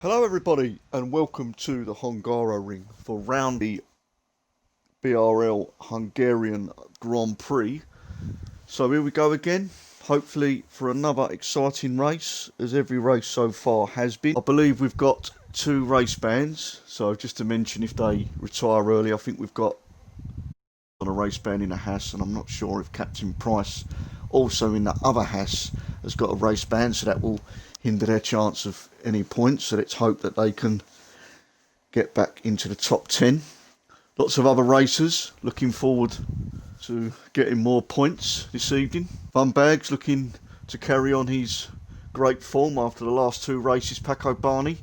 Hello everybody and welcome to the Hungarian for round the BRL Hungarian Grand Prix. So here we go again, hopefully for another exciting race, as every race so far has been. I believe we've got two race bands, so just to mention if they retire early, I think we've got on a race band in a Haas, and I'm not sure if Captain Price also in the other Haas has got a race band, so that will hinder their chance of any points. So let's hope that they can get back into the top 10. Lots of other racers looking forward to getting more points this evening. Funbags looking to carry on his great form after the last two races. Paco Barney,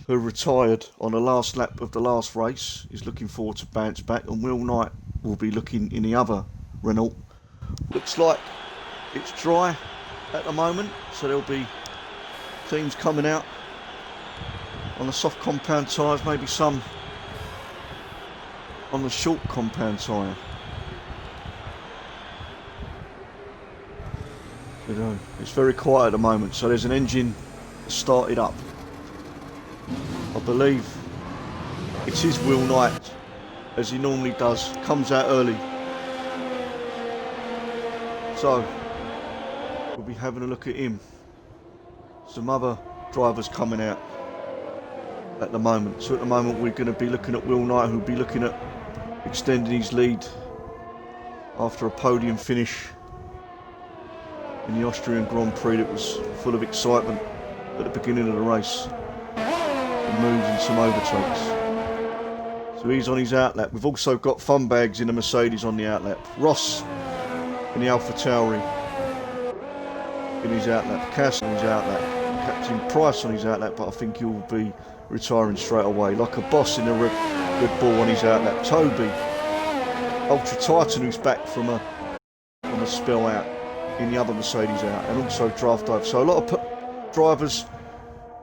who retired on the last lap of the last race, is looking forward to bounce back, and Will Knight will be looking in the other Renault. Looks like it's dry at the moment, so there'll be teams coming out on the soft compound tyres, maybe some on the short compound tyre. It's very quiet at the moment, so there's an engine started up. I believe it is Will Knight, as he normally does, comes out early. So we'll be having a look at him. Some other drivers coming out at the moment. So at the moment we're going to be looking at Will Knight, who'll be looking at extending his lead after a podium finish in the Austrian Grand Prix that was full of excitement at the beginning of the race. Some moves and some overtakes. So he's on his outlap. We've also got Funbags in the Mercedes on the outlap. Ross in the Alpha Tauri in his outlap. Cass on his outlap. Captain Price on his outlap, but I think he'll be retiring straight away. Like a boss in a Red Bull on his outlap. Toby, Ultra Titan, who's back from a spell out in the other Mercedes out, and also Draft Dive. So a lot of drivers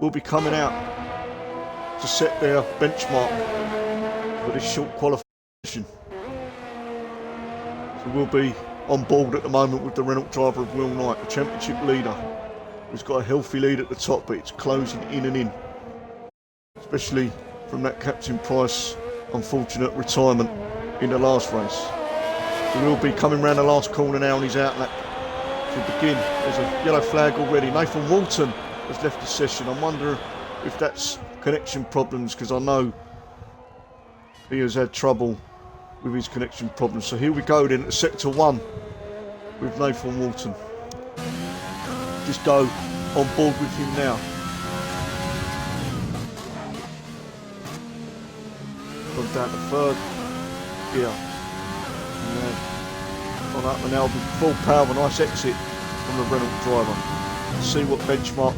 will be coming out to set their benchmark for this short qualification. So we'll be on board at the moment with the Renault driver of Will Knight, the championship leader, who's got a healthy lead at the top, but it's closing in and in, especially from that Captain Price unfortunate retirement in the last race. So we'll be coming round the last corner now on his outlap to begin. There's a yellow flag already. Nathan Walton has left the session. I wonder if that's connection problems, because I know he has had trouble with his connection problems. So here we go then at sector 1 with Nathan Walton. Just go on board with him now. Gone down to third. Yeah. On up and now with full power, a nice exit from the Renault driver. Let's see what benchmark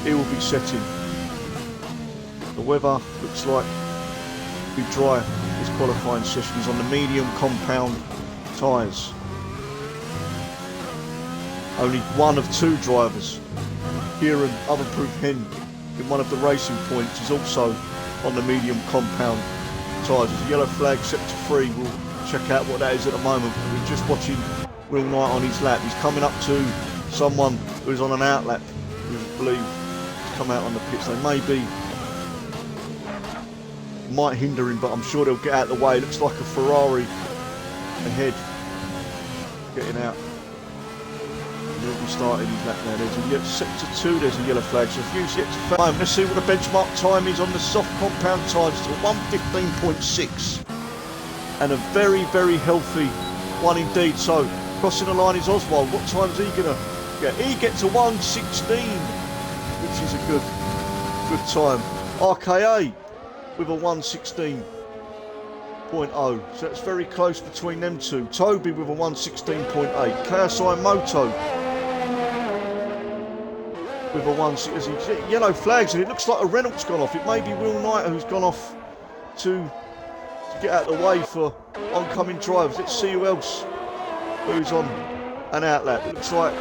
he will be setting. The weather looks like it'll be dry this qualifying session. Is on the medium compound tyres. Only one of two drivers, Kieran Otherproof Hen, in one of the racing points, is also on the medium compound tyres. There's a yellow flag, sector 3. We'll check out what that is at the moment. We're just watching Will Knight on his lap. He's coming up to someone who's on an outlap, who I believe has come out on the pits. They might hinder him, but I'm sure they'll get out of the way. It looks like a Ferrari ahead, getting out. He'll be starting his lap now. There's a sector 2, there's a yellow flag. So if yet to find, let's see what the benchmark time is on the soft compound tyres. It's a 1:15.6. And a very, very healthy one indeed. So crossing the line is Oswald. What time's he gonna get? He gets a 1:16, which is a good time. RKA with a 1:16.0. So it's very close between them two. Toby with a 1:16.8. KSI Moto with a 1:16. Yellow flags, and it looks like a Renault's gone off. It may be Will Knight who's gone off to get out of the way for oncoming drivers. Let's see who else who's on an outlap. It looks like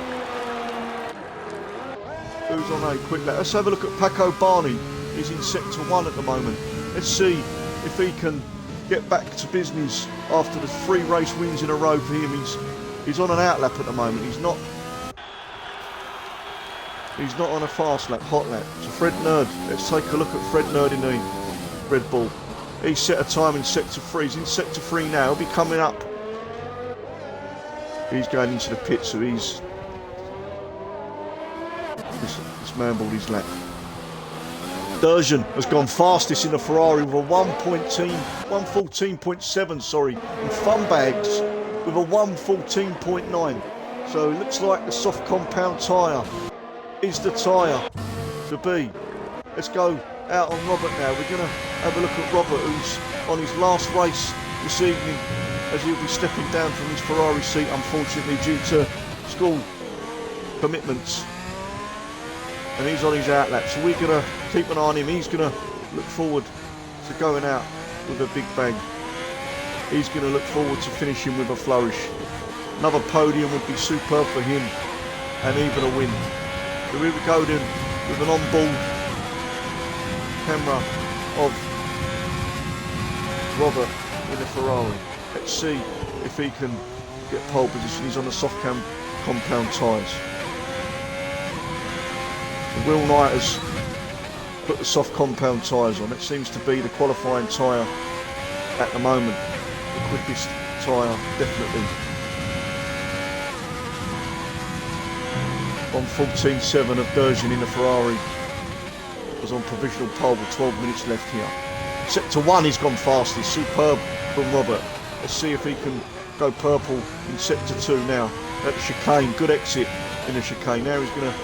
who's on a quick lap. Let's have a look at Paco Barney. He's in sector 1 at the moment. Let's see if he can get back to business after the 3 race wins in a row for him. He's on an outlap at the moment. He's not He's not on a fast lap, hot lap. So Fred Nerd, let's take a look at Fred Nerd in the Red Bull. He set a time in sector 3. He's in sector 3 now. He'll be coming up. He's going into the pit, so he's dismantled his lap. Durjan has gone fastest in the Ferrari with a 114.7, sorry, and Fun Bags with a 114.9. So it looks like the soft compound tyre is the tyre to be. Let's go out on Robert now. We're going to have a look at Robert, who's on his last race this evening, as he'll be stepping down from his Ferrari seat, unfortunately, due to school commitments. And he's on his outlap, so we're going to keep an eye on him. He's going to look forward to going out with a big bang. He's going to look forward to finishing with a flourish. Another podium would be superb for him, and even a win. So here we go then, with an on-board camera of Robert in the Ferrari. Let's see if he can get pole position. He's on the soft compound tyres. Will Knight has put the soft compound tyres on. It seems to be the qualifying tyre at the moment. The quickest tyre, definitely. On 14.7 of Durjan in the Ferrari. Was on provisional pole with 12 minutes left here. Sector 1 he's gone fastest. Superb from Robert. Let's see if he can go purple in sector 2 now. At the chicane. Good exit in the chicane. Now he's going to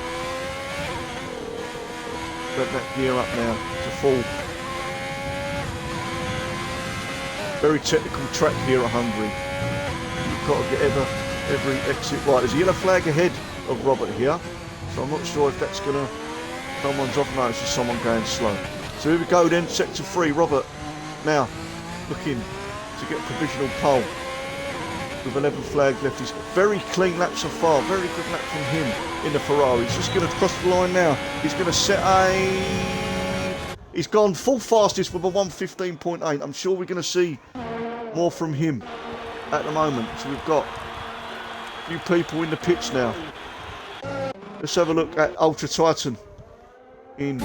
let that gear up now to full. Very technical track here at Hungary. You've got to get every exit right. There's a yellow flag ahead of Robert here, so I'm not sure if that's going to... Someone's off. No, it's just someone going slow. So here we go then, sector 3. Robert now looking to get a provisional pole with 11 flags left. He's got very clean lap so far. Very good lap from him in the Ferrari. He's just going to cross the line now. He's going to set a... He's gone full fastest with a 115.8. I'm sure we're going to see more from him at the moment. So we've got a few people in the pits now. Let's have a look at Ultra Titan in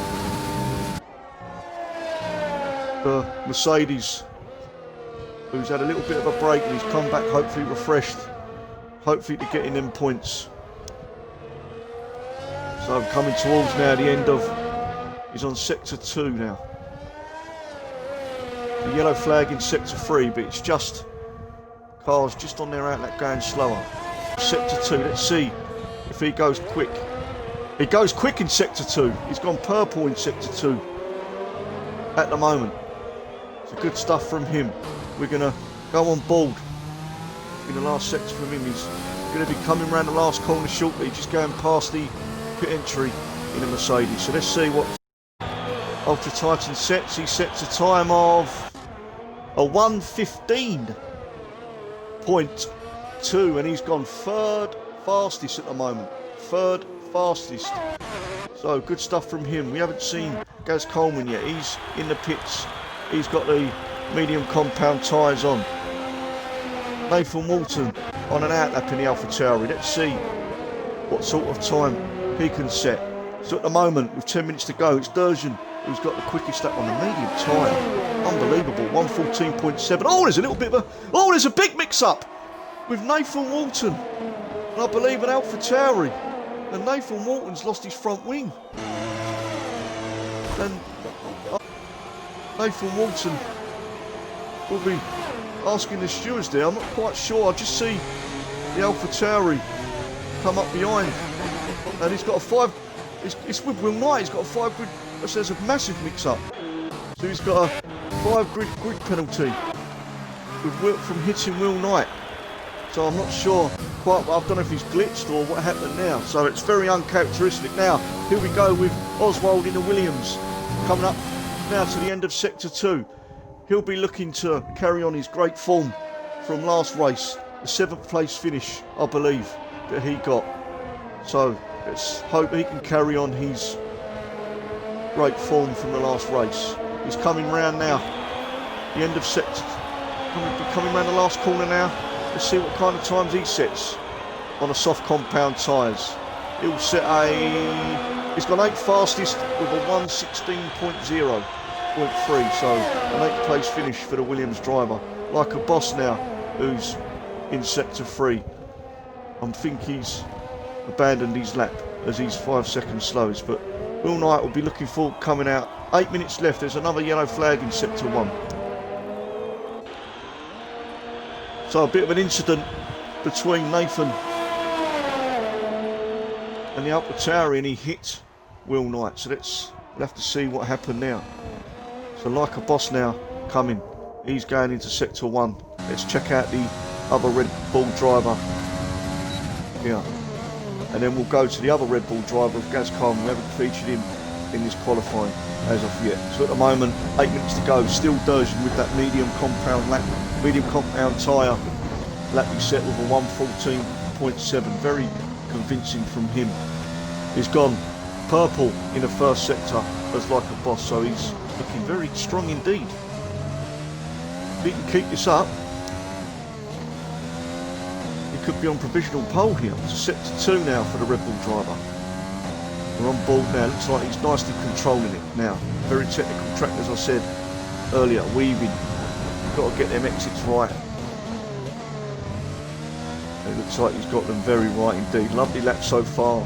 the Mercedes, who's had a little bit of a break and he's come back hopefully refreshed, hopefully to get in them points. So coming towards now the end of, he's on sector 2 now. The yellow flag in sector 3, but it's just cars just on their outlet going slower. Sector 2, let's see if he goes quick. He goes quick in sector 2. He's gone purple in sector 2 at the moment. It's good stuff from him. We're going to go on board in the last sector from him. He's going to be coming around the last corner shortly, just going past the pit entry in a Mercedes. So let's see what Ultra Titan sets. He sets a time of a 1:15.2, and he's gone third fastest at the moment. Third fastest. So good stuff from him. We haven't seen Gaz Coleman yet. He's in the pits. He's got the medium compound tyres on. Nathan Walton on an outlap in the AlphaTauri. Let's see what sort of time he can set. So at the moment, with 10 minutes to go, it's Durjan who's got the quickest lap on the medium tyre. Unbelievable. 1:14.7. Oh, there's a little bit of a... Oh, there's a big mix-up with Nathan Walton. And I believe an AlphaTauri. And Nathan Walton's lost his front wing. And Nathan Walton will be asking the stewards there. I'm not quite sure. I just see the AlphaTauri come up behind. And he's got a 5... It's with Will Knight. He's got a 5 grid... There's a massive mix-up. So he's got a 5 grid penalty from hitting Will Knight. So I'm not sure quite, I don't know if he's glitched or what happened now. So it's very uncharacteristic. Now, here we go with Oswald in the Williams. Coming up now to the end of sector 2. He'll be looking to carry on his great form from last race. The 7th place finish, I believe, that he got. So let's hope he can carry on his great form from the last race. He's coming round now. The end of sector. Coming round the last corner now. Let's see what kind of times he sets on the soft compound tyres. He'll set a He's got 8th fastest with a 1:16.0.3, so an 8th place finish for the Williams driver. Like a Boss now, who's in sector 3. I think he's abandoned his lap as he's 5 seconds slowest, but Will Knight will be looking forward coming out. 8 minutes left, there's another yellow flag in sector 1. So a bit of an incident between Nathan and the AlphaTauri, and he hit Will Knight. So we'll have to see what happened now. So Like a Boss now coming. He's going into sector 1. Let's check out the other Red Bull driver here. And then we'll go to the other Red Bull driver of Gaz Coleman. We haven't featured him in this qualifying as of yet. So at the moment, 8 minutes to go. Still Durjan with that medium compound tyre. Lap he set with a 1:14.7. Very convincing from him. He's gone purple in the first sector as Like a Boss, so he's looking very strong indeed. If he can keep this up, he could be on provisional pole here. It's sector 2 now for the Red Bull driver. We're on board now. Looks like he's nicely controlling it now. Very technical track, as I said earlier. Weaving. Got to get them exits right. It looks like he's got them very right indeed. Lovely lap so far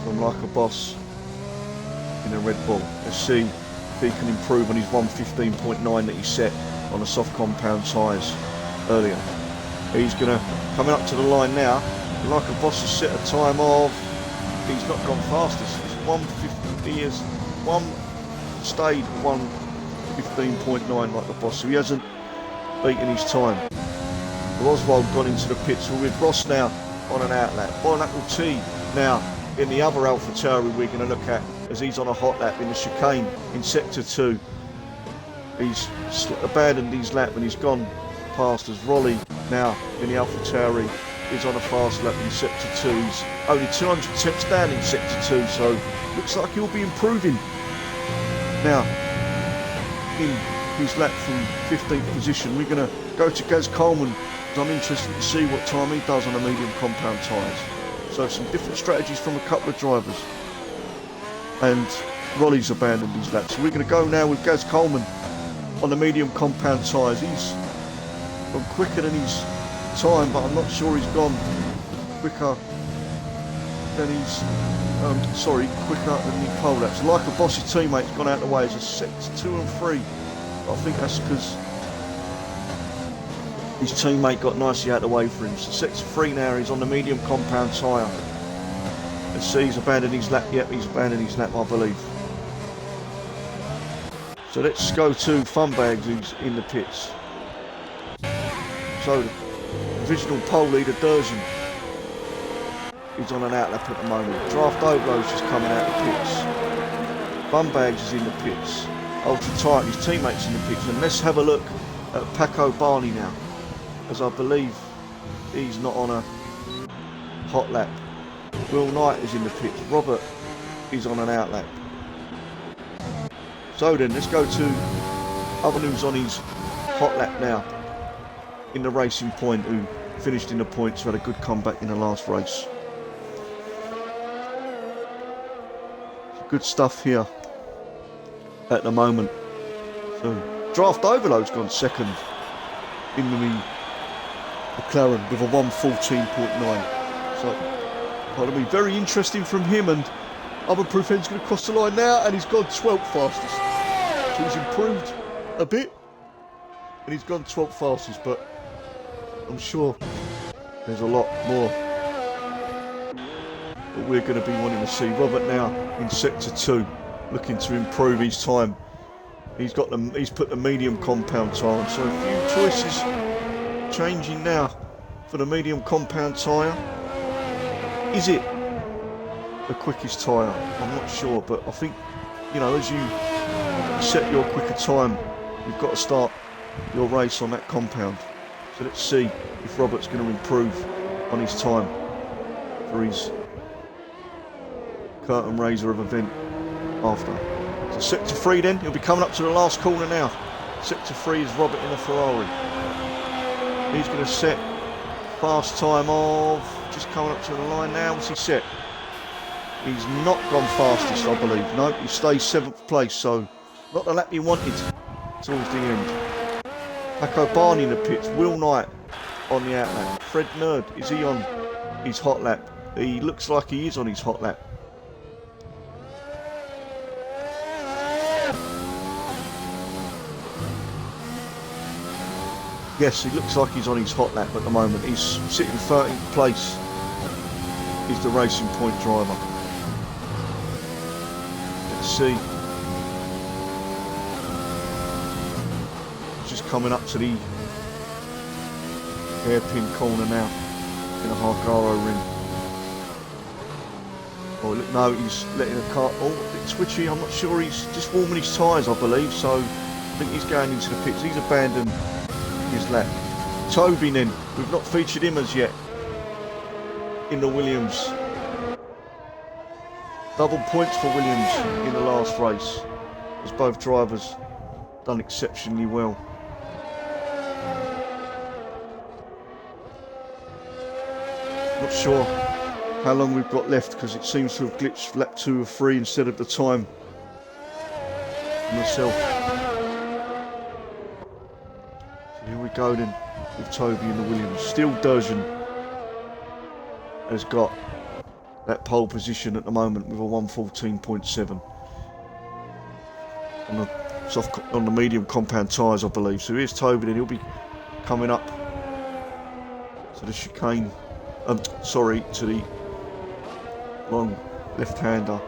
from Like a Boss in a Red Bull. Let's see if he can improve on his 1:15.9 that he set on the soft compound tyres earlier. He's going to come up to the line now. Like a Boss has set a time of, he's not gone fastest. It's 1:50. He has stayed 1:15.9 Like a Boss, so he hasn't beaten his time. Oswald gone into the pits. We're with Ross now on an outlap. On Apple T now in the other AlphaTauri we're going to look at as he's on a hot lap in the chicane in sector 2. He's abandoned his lap and he's gone past as Rolly now in the AlphaTauri is on a fast lap in sector 2. He's only 200 tenths down in sector 2, so looks like he'll be improving now in his lap from 15th position. We're going to go to Gaz Coleman. I'm interested to see what time he does on the medium compound tyres. So some different strategies from a couple of drivers. And Rolly's abandoned his lap. So we're going to go now with Gaz Coleman on the medium compound tyres. He's gone quicker than his time, but I'm not sure he's gone quicker than quicker than the pole laps. Like a Boss's teammate's gone out the way as a sector 2 and 3. I think that's because his teammate got nicely out of the way for him. So sector 3 now, he's on the medium compound tyre. Let's see, he's abandoned his lap. Yep, he's abandoned his lap, I believe. So let's go to Funbags, who's in the pits. So the provisional pole leader, Durjan, is on an outlap at the moment. Draft Overload's just coming out of the pits. Funbags is in the pits. Ultra Tight, his teammates in the pits. And let's have a look at Paco Barney now, as I believe he's not on a hot lap. Will Knight is in the pits. Robert is on an outlap. So then, let's go to other news on his hot lap now in the Racing Point, who finished in the points, who had a good comeback in the last race. Good stuff here at the moment. So Draft Overload's gone second in the McLaren with a 1:14.9. So, pardon me, very interesting from him. And Other Proofend's going to cross the line now, and he's gone 12th fastest. So he's improved a bit, and he's gone 12th fastest. But I'm sure there's a lot more that we're going to be wanting to see. Robert now in sector 2, looking to improve his time. He's put the medium compound tyre on, so a few choices changing now for the medium compound tyre. Is it the quickest tyre? I'm not sure, but I think, you know, as you set your quicker time, you've got to start your race on that compound. So let's see if Robert's going to improve on his time for his curtain raiser of event after. So sector 3 then, he'll be coming up to the last corner now. Sector 3 is Robert in a Ferrari. He's going to set fast time of, just coming up to the line now. What's he set? He's not gone fastest, I believe. No, he stays 7th place, so not the lap he wanted towards the end. Paco Barney in the pits, Will Knight on the out lap. Fred Nerd, is he on his hot lap? He looks like he is on his hot lap. Yes, he looks like he's on his hot lap at the moment. He's sitting 13th place. He's the Racing Point driver. Let's see. Just coming up to the hairpin corner now in the Hungarian ring. Oh, look, no, he's letting a car. Oh, a bit twitchy. I'm not sure. He's just warming his tyres, I believe. So I think he's going into the pits. He's abandoned his lap. Toby then, we've not featured him as yet in the Williams. Double points for Williams in the last race, as both drivers done exceptionally well. Not sure how long we've got left, because it seems to have glitched lap 2 or 3 instead of the time myself. Here we go then with Toby and the Williams. Still Durjan has got that pole position at the moment with a 1:14.7 on the medium compound tyres, I believe. So here's Toby, then he'll be coming up to the chicane. To the long left-hander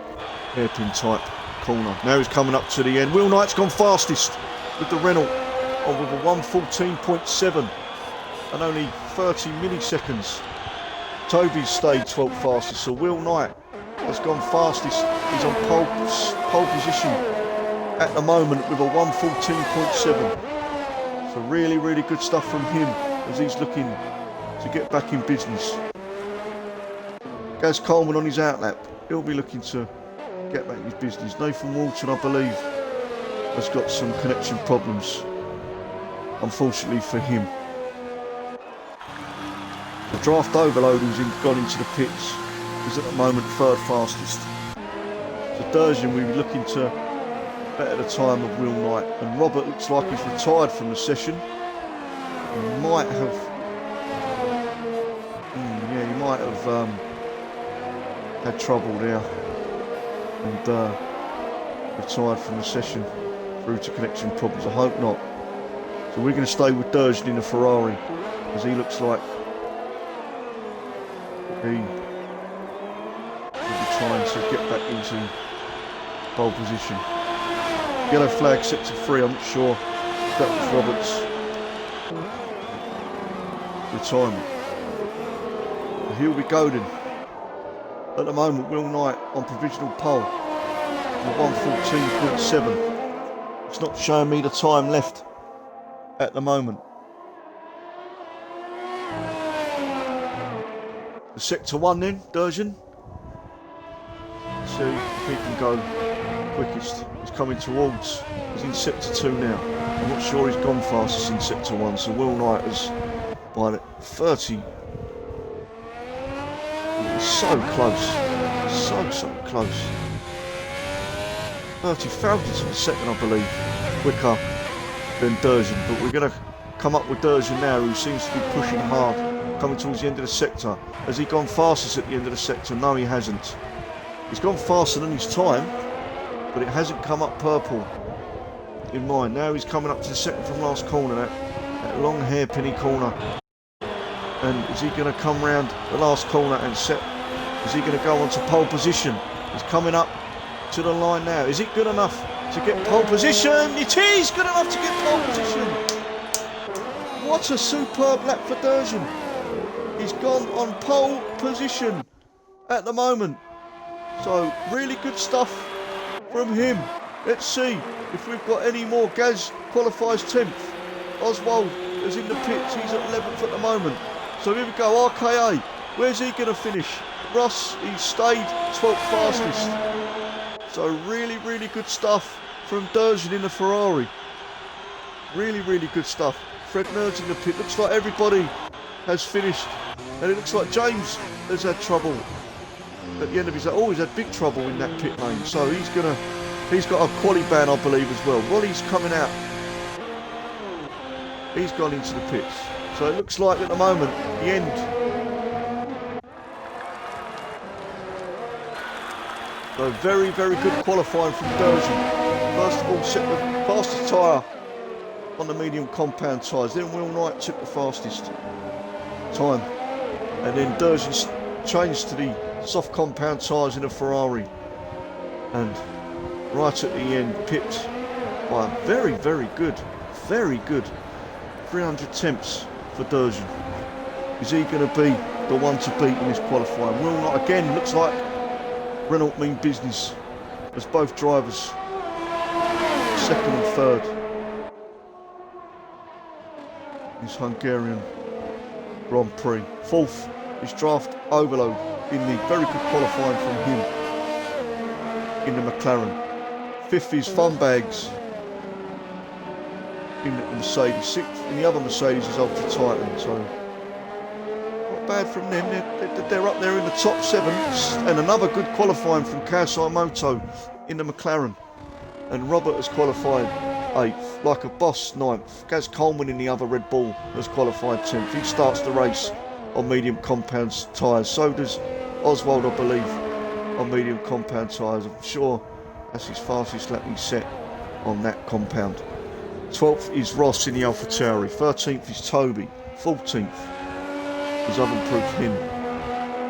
hairpin type corner. Now he's coming up to the end. Will Knight's gone fastest with the Renault with a 1:14.7 and only 30 milliseconds. Toby's stayed 12th fastest, so Will Knight has gone fastest. He's on pole position at the moment with a 1:14.7. So really, really good stuff from him as he's looking to get back in business. Gaz Coleman on his outlap. He'll be looking to get back in his business. Nathan Walton, I believe, has got some connection problems, unfortunately for him. The draft overload who's gone into the pits is at the moment 3rd fastest. So Durjan will be looking to better the time of Will Knight. And Robert looks like he's retired from the session. He might have had trouble there and retired from the session through to connection problems. I hope not. So we're going to stay with Durjan in the Ferrari, as he looks like he will be trying to get back into pole position. Yellow flag set to 3. I'm not sure if that was Robert's retirement. But here we go then. At the moment, Will Knight on provisional pole with 1:14.7. It's not showing me the time left at the moment. The sector 1 then, Durjan. See if he can go quickest. He's coming towards. He's in sector 2 now. I'm not sure he's gone fastest in sector 1. So Will Knight is by 30. He's so close. So close. 30 thousandths of a second, I believe, quicker than Durjan. But we're going to come up with Durjan now, who seems to be pushing hard, coming towards the end of the sector. Has he gone fastest at the end of the sector? No, he hasn't. He's gone faster than his time, but it hasn't come up purple in mine. Now he's coming up to the second from last corner, that long hairpinny corner. And is he going to come round the last corner and set? Is he going to go on to pole position? He's coming up to the line now. Is it good enough to get pole position? It is good enough to get pole position. What a superb lap for Durjan. He's gone on pole position at the moment. So really good stuff from him. Let's see if we've got any more. Gaz qualifies 10th. Oswald is in the pits. He's at 11th at the moment. So here we go, RKA. Where's he going to finish? Ross, he stayed 12th fastest. So really, really good stuff from Durjan in the Ferrari. Really, really good stuff. Fred Nerd's in the pit. Looks like everybody has finished. And it looks like James has had trouble at the end of his lap. Oh, he's had big trouble in that pit lane. So he's got a quali ban, I believe, as well. While he's coming out, he's gone into the pits. So it looks like at the moment, the end. So very, very good qualifying from Durjan. First of all, set the fastest tyre on the medium compound tyres. Then Will Knight took the fastest time. And then Durjan changed to the soft compound tyres in a Ferrari. And right at the end, pipped by a very, very good 300 temps for Durjan. Is he going to be the one to beat in this qualifying? Will Knight again, looks like Renault mean business as both drivers second and third. This Hungarian Grand Prix. Fourth is Draft Overload in the very good qualifying from him in the McLaren. Fifth is Fun Bags in the Mercedes. Sixth in the other Mercedes is Ultra Titan. So not bad from them. They're up there in the top 7. And another good qualifying from Kawasaki Moto in the McLaren. And Robert has qualified 8th. Like a boss, 9th. Gaz Coleman in the other Red Bull has qualified 10th. He starts the race on medium compound tyres. So does Oswald, I believe, on medium compound tyres. I'm sure that's his fastest lap he's set on that compound. 12th is Ross in the AlphaTauri. 13th is Toby. 14th is Oven Proof Hin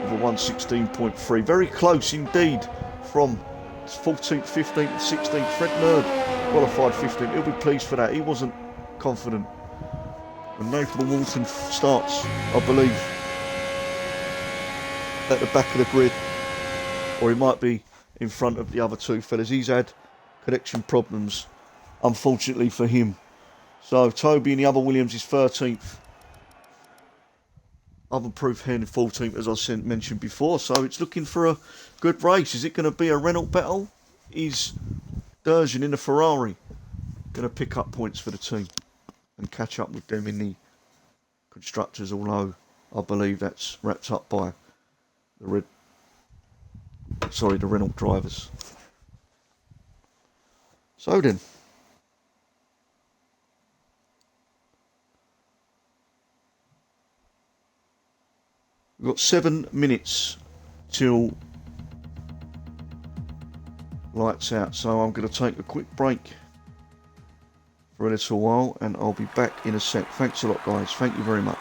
with a 1:16.3. Very close indeed from 14th, 15th and 16th. Fred Nerd qualified 15th. He'll be pleased for that. He wasn't confident. And Nathan Walton starts, I believe, at the back of the grid. Or he might be in front of the other two fellas. He's had connection problems, unfortunately for him. So Toby in the other Williams is 13th. Oven Proof Hen 14th, as I mentioned before. So it's looking for a good race. Is it going to be a Renault battle? Is Durjan in the Ferrari going to pick up points for the team and catch up with them in the constructors? Although I believe that's wrapped up by the Renault drivers. So then, we've got 7 minutes till lights out, so I'm going to take a quick break for a little while and I'll be back in a sec. Thanks a lot, guys. Thank you very much.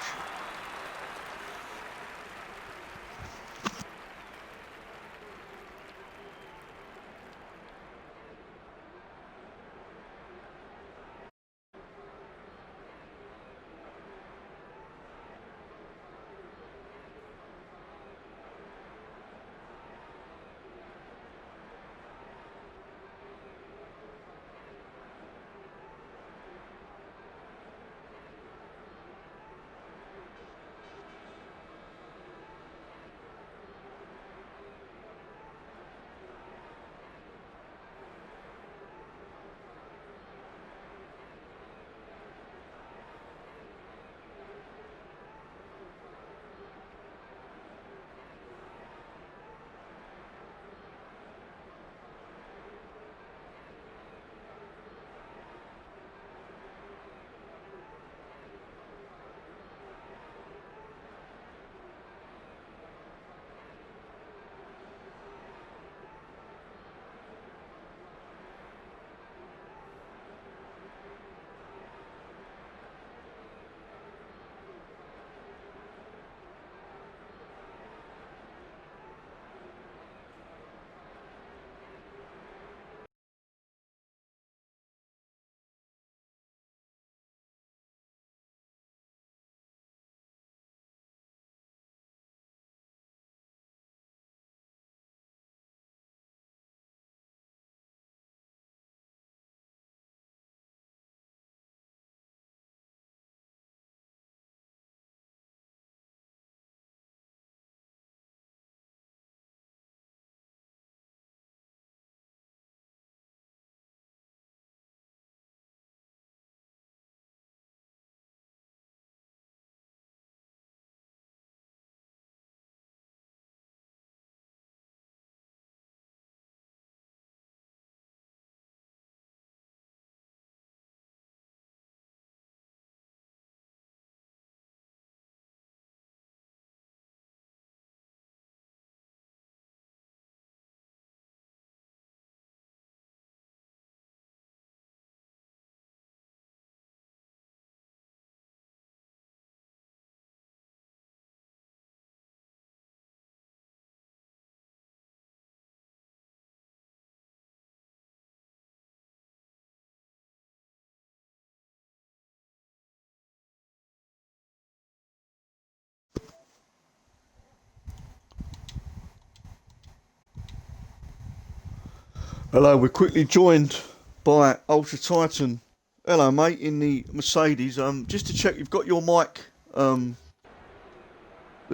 Hello, we're quickly joined by Ultra Titan. Hello, mate, in the Mercedes. Just to check, you've got your mic that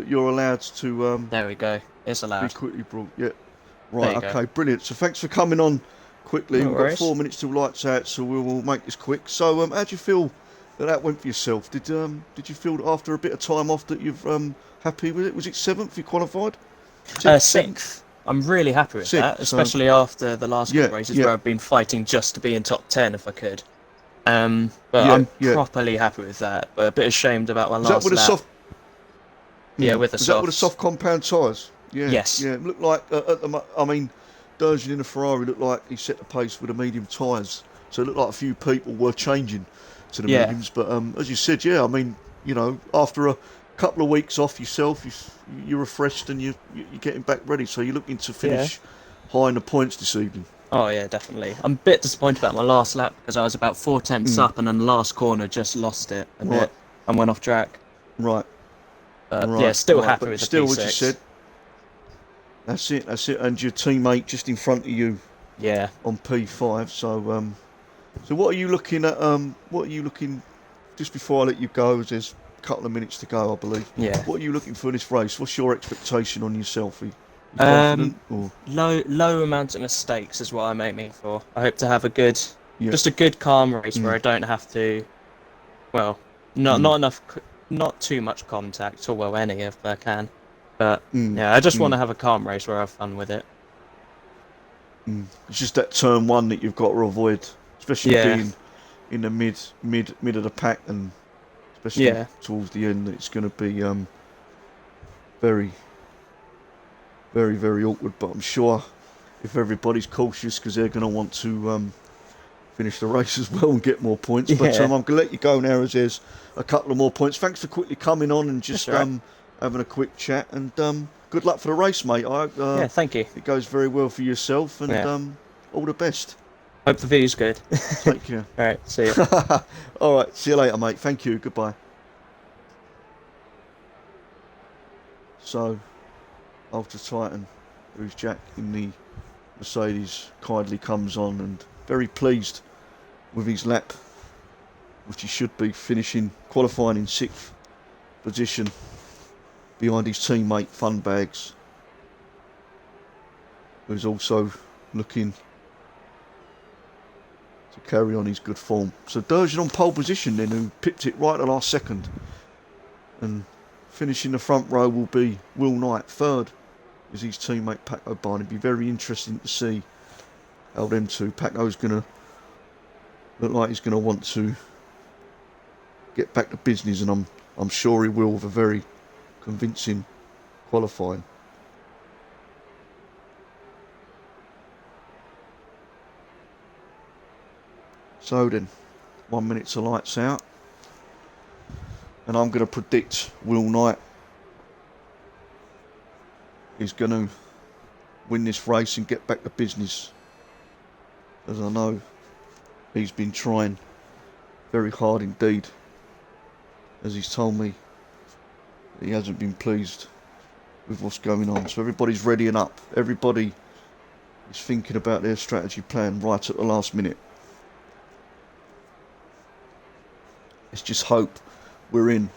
you're allowed to There we go. It's be allowed. quickly brought. Yeah, There right. you go. Okay, brilliant. So thanks for coming on quickly. No We've got worries. 4 minutes till lights out, so we'll make this quick. So, how do you feel that went for yourself? Did you feel that after a bit of time off that you've happy with it? Was it seventh you qualified? Sixth, seventh, Sixth. I'm really happy with that, sixth. So especially after the last yeah, couple of races yeah, where I've been fighting just to be in top 10 if I could. But yeah, I'm yeah. properly happy with that. But a bit ashamed about my Was that last with a lap. soft? Yeah, with the Was that with the softs. soft compound tyres? Yeah, Yes. yeah. It looked like I mean, Durgeon in a Ferrari looked like he set the pace with the medium tyres. So it looked like a few people were changing to the Yeah. mediums. But as you said, yeah, I mean, after a couple of weeks off yourself, you're refreshed and you're getting back ready. So you're looking to Yeah. finish high in the points this evening. Oh yeah, definitely. I'm a bit disappointed about my last lap because I was about 4 tenths Mm, up and then the last corner just lost it a right, bit and went off track. right, But yeah, right, still right. happy But with the still, as you P6. said, that's it. And your teammate just in front of you Yeah. on P5. So what are you looking at? What are you looking just before I let you go? As there's a couple of minutes to go, I believe. Yeah. What are you looking for in this race? What's your expectation on yourself? Are you Um, confident or low amount of mistakes is what I'm aiming for. I hope to have yeah? just a good calm race where Mm, I don't have to, well, not mm, not enough, not too much contact, or well, any if I can. But mm, yeah, I just want mm, to have a calm race where I have fun with it. mm. It's just that turn one that you've got to avoid, especially Yeah, being in the mid of the pack, and especially yeah, towards the end. It's going to be very very awkward. But I'm sure if everybody's cautious, because they're going to want to finish the race as well and get more points. But yeah. I'm going to let you go now as there's a couple of more points. Thanks for quickly coming on and That's just all right. having a quick chat. And good luck for the race, mate. I hope Yeah, thank you. it goes very well for yourself and Yeah, all the best. hope the view's good. Take care. All right, see you. All right, see you later, mate. Thank you. Goodbye. So, Ultra Titan, who's Jack in the Mercedes, kindly comes on and very pleased with his lap, which he should be finishing, qualifying in 6th position behind his teammate Funbags, who's also looking to carry on his good form. So Durgeon on pole position then, who pipped it right at the last second. And finishing the front row will be Will Knight. Third is his teammate Paco Barney. It'll be very interesting to see how them two. Paco's going to look like he's going to want to get back to business, and I'm sure he will with a very convincing qualifying. So then, 1 minute to lights out, and I'm going to predict Will Knight is going to win this race and get back to business, as I know he's been trying very hard indeed, as he's told me that he hasn't been pleased with what's going on. So everybody's readying up. Everybody is thinking about their strategy plan right at the last minute. Let's just hope we're in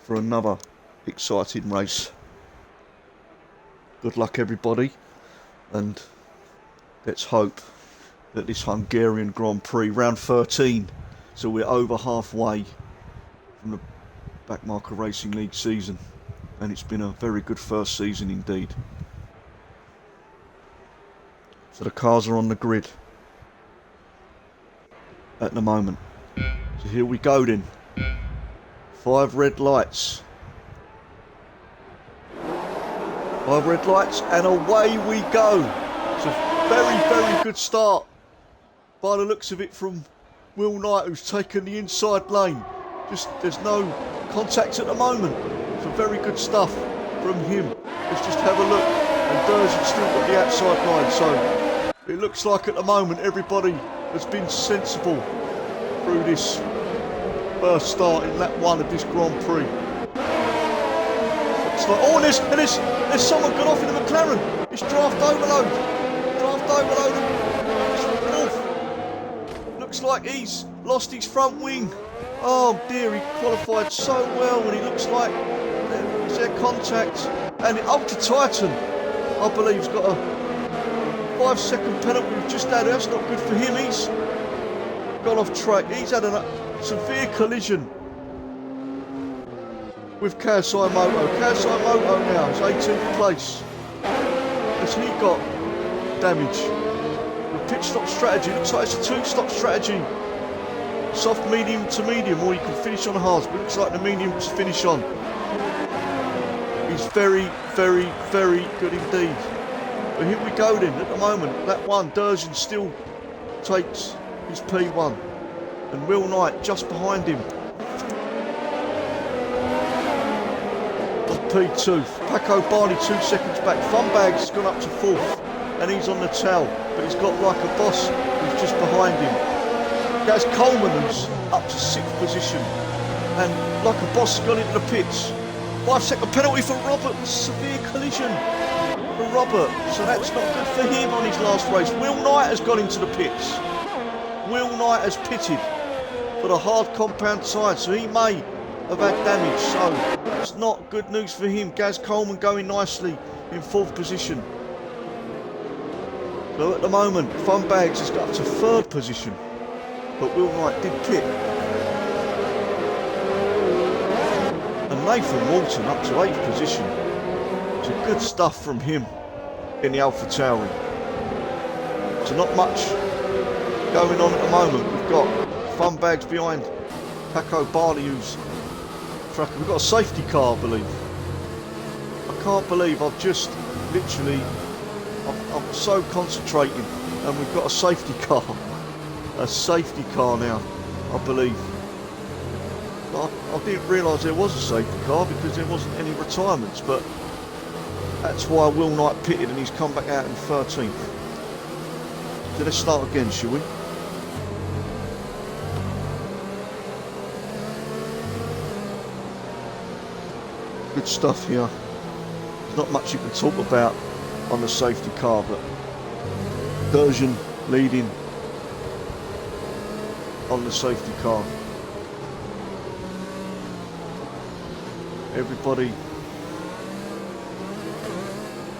for another exciting race. Good luck, everybody, and let's hope that this Hungarian Grand Prix, round 13, so we're over halfway from the Backmarker Racing League season, and it's been a very good first season indeed. So the cars are on the grid at the moment. So here we go then. 5 red lights. 5 red lights, and away we go. It's a very good start by the looks of it from Will Knight, who's taken the inside lane. Just there's no contact at the moment. So very good stuff from him. Let's just have a look. And Durgeon's still got the outside line. So it looks like at the moment everybody has been sensible through this first start in lap 1 of this Grand Prix. It's like, oh, there's someone got off in the McLaren. It's draft overload. Draft overload. like he's lost his front wing. Oh dear, he qualified so well, and he looks like is there contact. And Ultra Titan, I believe, has got a 5-second penalty we've just had. That's not good for him. He's gone off track. He's had a severe collision with Kasai Moto. Kasai Moto now is 18th place. Has he got damage? The pit stop strategy, looks like it's a 2-stop strategy. Soft, medium to medium, or you can finish on hards, but it looks like the medium to finish on. He's very, very, very good indeed. But here we go then, at the moment, that one, Durjan still takes his P1. And Will Knight just behind him. On P2, Paco Barney 2 seconds back. Funbags has gone up to 4th, and he's on the tail, but he's got Like a Boss who's just behind him. That's Coleman who's up to 6th position, and Like a Boss has gone into the pits. 5-second penalty for Robert, severe collision for Robert, so that's not good for him on his last race. Will Knight has gone into the pits. Will Knight has pitted for the hard compound side, so he may have had damage, so it's not good news for him. Gaz Coleman going nicely in 4th position. So at the moment, Funbags has got up to 3rd position, but Will Knight did pit. And Nathan Walton up to 8th position. So good stuff from him in the Alpha Tauri. So not much going on at the moment. We've got Funbags behind Paco Barney, who's tracking. We've got a safety car, I believe. I can't believe I've just literally, I'm so concentrating, and we've got a safety car. A safety car now, I believe. I didn't realise there was a safety car because there wasn't any retirements, but that's why Will Knight pitted and he's come back out in 13th. So let's start again, shall we? Good stuff here. There's not much you can talk about on the safety car, but Durjan leading on the safety car. Everybody,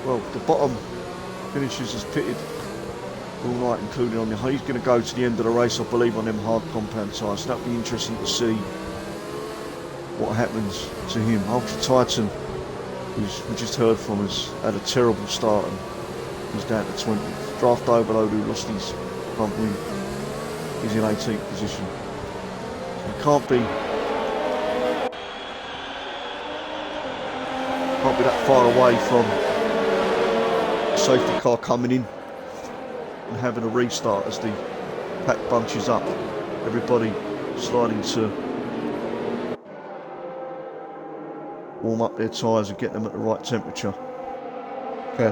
well, the bottom finishers has pitted all night, including on the, he's going to go to the end of the race, I believe, on them hard compound tyres. So that'll be interesting to see what happens to him. Ultra Titan, who's we just heard from, has had a terrible start and he's down to 20th. Draft Overload, who lost his front wing, is in 18th position. So he can't be that far away from the safety car coming in and having a restart as the pack bunches up. Everybody sliding to warm up their tyres and get them at the right temperature. Okay.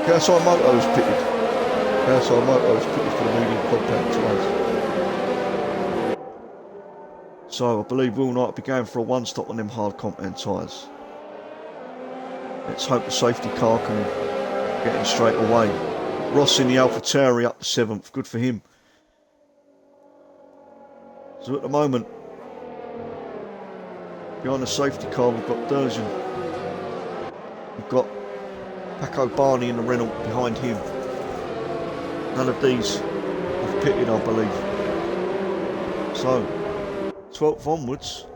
Kasai Moto is pitted. Kasai Moto is pitted for the medium compact tyres. So I believe Will Knight will be going for a one-stop on them hard compound tyres. Let's hope the safety car can get him straight away. Ross in the Alpha Tauri up to 7th. Good for him. So at the moment, behind the safety car, we've got Durjan. We've got Paco Barney in the Renault behind him. None of these have pitted, I believe. So, 12th onwards,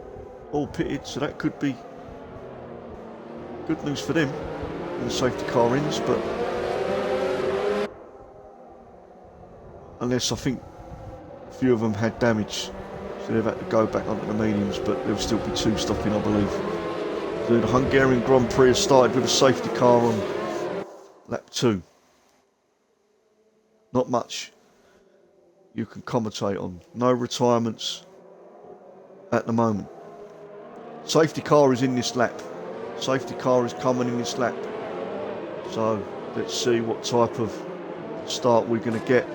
all pitted, so that could be good news for them when the safety car ends, but unless I think a few of them had damage, so they've had to go back onto the mediums, but there'll still be 2 stopping, I believe. So the Hungarian Grand Prix has started with a safety car on lap 2. Not much you can commentate on. No retirements at the moment. Safety car is in this lap. Safety car is coming in this lap. So let's see what type of start we're going to get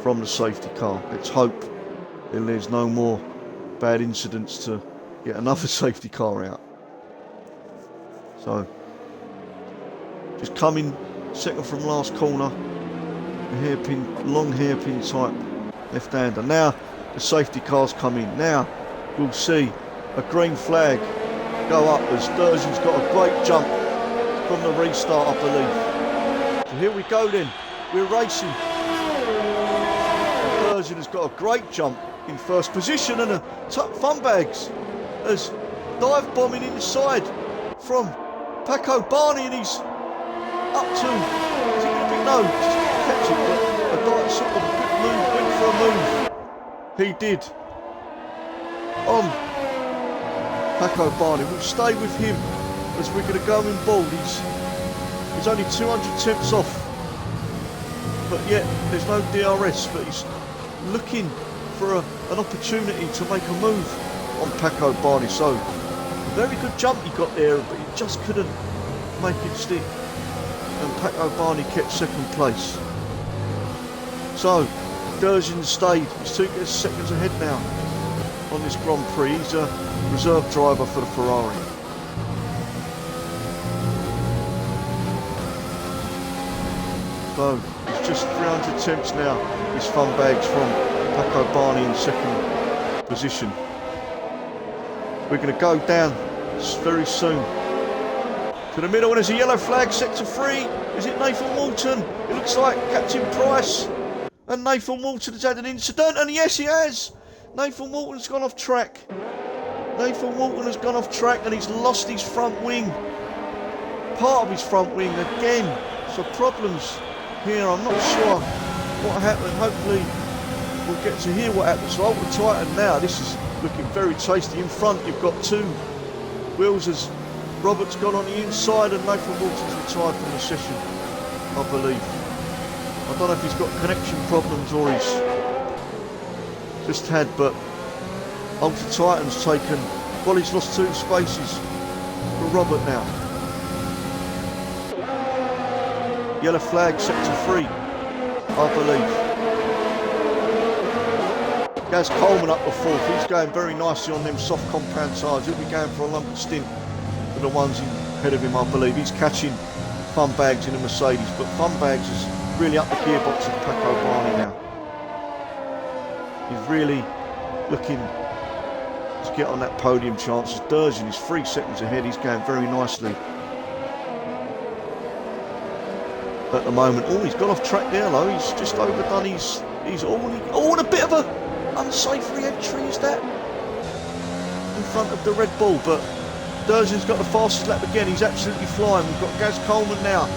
from the safety car. Let's hope that there's no more bad incidents to get another safety car out. So just coming second from last corner. A hairpin, long hairpin type left-hander. Now the safety cars come in. Now we'll see a green flag go up as Durzin's got a great jump from the restart, I believe. So here we go then. We're racing. Durzin has got a great jump in first position, and Fun Bags as dive bombing inside from Paco Barney, and he's up to, is he going to be, no, just catch it, but a dive, sort of a good move, went for a move. He did on Paco Barney. We'll stay with him as we're going to go in bold. He's only 200 tenths off, but yet there's no DRS, but he's looking for an opportunity to make a move on Paco Barney. So a very good jump he got there, but he just couldn't make it stick, and Paco Barney kept second place. So Durzin stayed. He's 2 seconds ahead now on this Grand Prix. He's a reserve driver for the Ferrari. So it's just 300 tenths now. His Fun Bags from Paco Barney in second position. We're going to go down very soon to the middle, and there's a yellow flag, sector 3. Is it Nathan Walton? It looks like Captain Price. And Nathan Walton has had an incident, and yes, he has. Nathan Walton's gone off track. Nathan Walton has gone off track, and he's lost his front wing. Part of his front wing again. So problems here. I'm not sure what happened. Hopefully we'll get to hear what happened. So Ultra Titan now. This is looking very tasty. In front you've got 2 wheels as Robert's gone on the inside, and Nathan Walton's retired from the session, I believe. I don't know if he's got connection problems or he's just had, but Ultra Titan's taken, well, he's lost 2 spaces for Robert now. Yellow flag, sector 3, I believe. Gaz Coleman up the 4th. He's going very nicely on them soft compound tyres. He'll be going for a longer stint than the ones ahead of him, I believe. He's catching Fun Bags in a Mercedes, but Fun Bags is really up the gearbox of Paco Barney now. He's really looking to get on that podium chance. As Durzin is 3 seconds ahead. He's going very nicely at the moment. Oh, he's gone off track there, though. He's just overdone. He's and a bit of a unsafe re-entry, is that? In front of the Red Bull, but Durzin's got the fastest lap again. He's absolutely flying. We've got Gaz Coleman now.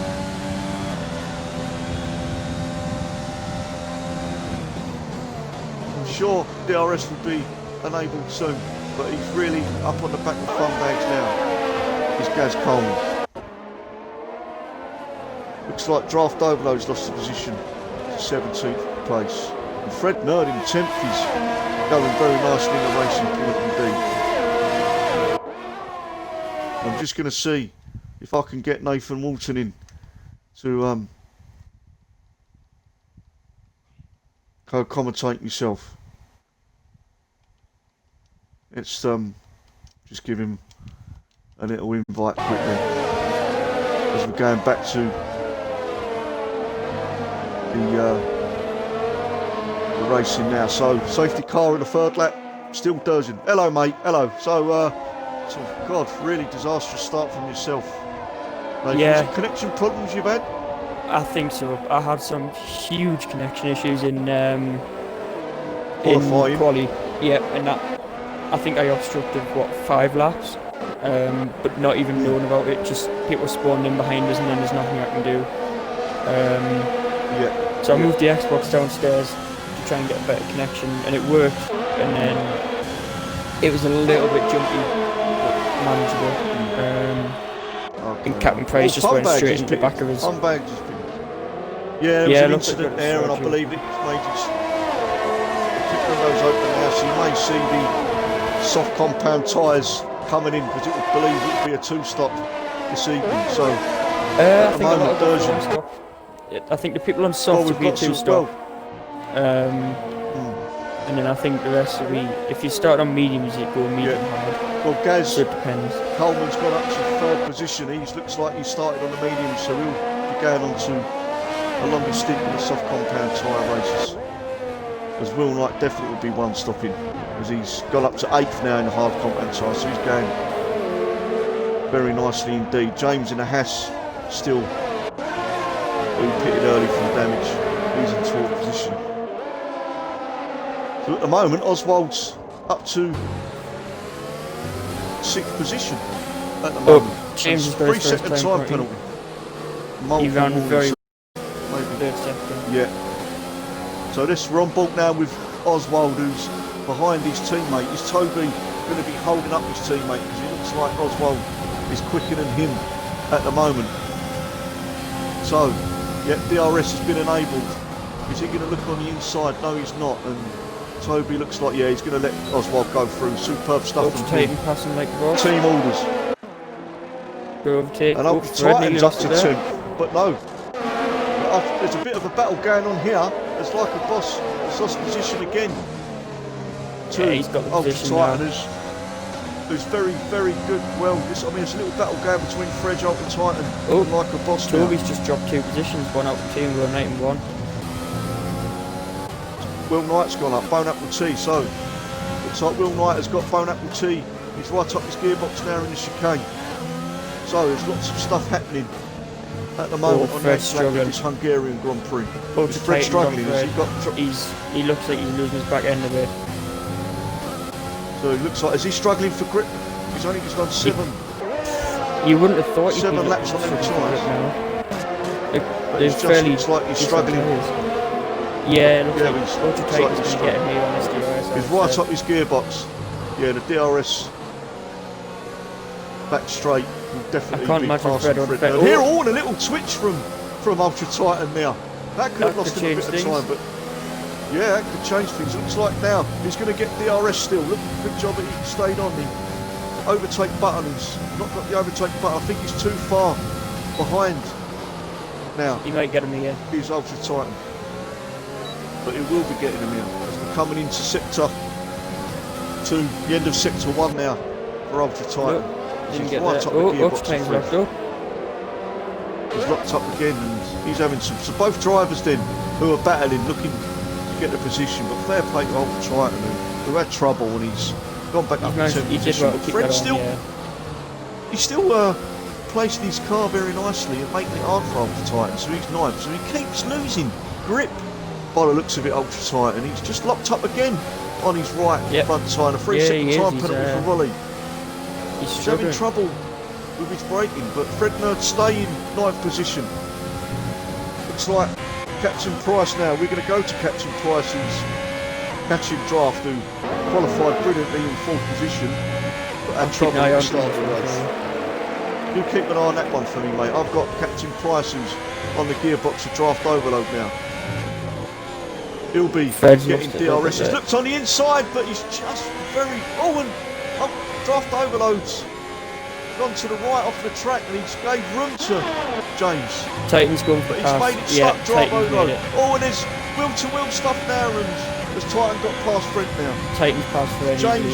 I'm sure DRS will be enabled soon, but he's really up on the back of Fun Bags now. Is Gaz Coleman. Looks like Draft Overload's lost the position to 17th place. And Fred Nerd in 10th. He's going very nicely in the racing point indeed. I'm just going to see if I can get Nathan Walton in to co-commentate myself. Let's just give him a little invite quickly as we're going back to the racing now. So safety car in the 3rd lap, still Durzin. Hello mate, hello. So God, really disastrous start from yourself. Yeah. Was it connection problems you've had? I think so. I had some huge connection issues in Qualifying. quali. Yeah, and that I think I obstructed 5 laps, but not even knowing about it. Just people spawned in behind us, and then there's nothing I can do. So I moved the Xbox downstairs to try and get a better connection, and it worked. And then it was a little bit jumpy, but manageable. And Captain Price just went straight into the back of his. Fun Bags has been. Yeah, there was an incident there, and I believe it made his pit windows open now, so you may see the soft compound tyres coming in, because it would believe it would be a 2-stop this evening. So I think a lot of people on stop. I think the people on soft would be a 2-stop. And then I think the rest will be, if you start on mediums, you go medium hard. Well, Gaz So it depends. Coleman's gone up to 3rd position. He looks like he started on the medium, so he'll be going on to a longer stint in the soft compound tyre races. as Will Knight definitely would be one stopping, as he's gone up to 8th now in the hard compound tyre, so he's going very nicely indeed. James in a Haas still, who pitted early for the damage, he's in 12th position. So at the moment Oswald's up to 6th position at the moment. James is 3 second time penalty. He ran very maybe. Yeah. So this we're on board now with Oswald, who's behind his teammate. Is Toby going to be holding up his teammate, because it looks like Oswald is quicker than him at the moment. So, yeah, DRS has been enabled. Is he going to look on the inside? No, he's not. And Toby looks like, yeah, he's going to let Oswald go through. Superb stuff from him. Passing like the boss. Team orders. Overtake. And Titan's up to 10th, but no. There's a bit of a battle going on here. It's like a boss has lost position again. Yeah, he's got the position Titan who's very, very good. Well, it's a little battle going between Fred and Titan and like a boss. Toby's just dropped 2 positions, one out of team, Will Knight and 1. Will Knight's gone up, Bone Apple T, so looks like Will Knight has got Bone Apple T. He's right up his gearbox now in the chicane. So there's lots of stuff happening at the moment on this Hungarian Grand Prix. Is Fred struggling? He looks like he's losing his back end a bit. So it looks like, is he struggling for grip? He's only just done 7. You wouldn't have thought he'd 7 laps on them tyres. They're fairly looks like he's struggling. Yeah, it looks like Ultra Titan's going to get him here on his DRS. He's right up his gearbox. Yeah, the DRS back straight will definitely be passing Fred. And here, a little twitch from Ultra Titan now. That could have lost him a bit of time, but yeah, that could change things. Looks like now he's going to get DRS still. Look, good job that he stayed on the overtake button. He's not got the overtake button. I think he's too far behind now. He might get him again. He's Ultra Titan, but he will be getting him in as we're coming into sector 2, the end of sector 1 now for Ultra Titan. Didn't get that. Ultra Titan's locked up. He's locked up again, and he's having some. So both drivers then who are battling, looking to get the position, but fair play to Ultra Titan who had trouble, and he's gone back up to 10th position. But Fred's still, he's still placing his car very nicely and making it hard for Ultra Titan. So he's 9th. So he keeps losing grip by the looks of it. Ultra Titan. He's just locked up again on his right front tyre. A 3 second time penalty for Rolly. He's having trouble with his braking, but Fred Nerd stay in 9th position. Looks like Captain Price now. We're going to go to Captain Price's catching draft, who qualified brilliantly in 4th position, but had trouble at the start of the race. You keep an eye on that one for me, mate. I've got Captain Price who's on the gearbox of draft overload now. He'll be getting DRS. He's looked on the inside, but he's just very... draft overloads gone to the right off the track, and he's gave room to James. Titan's gone for but he's made it stuck draft overload. And there's wheel-to-wheel stuff now, and has Titan got past Fred now? Titan's past Fred. James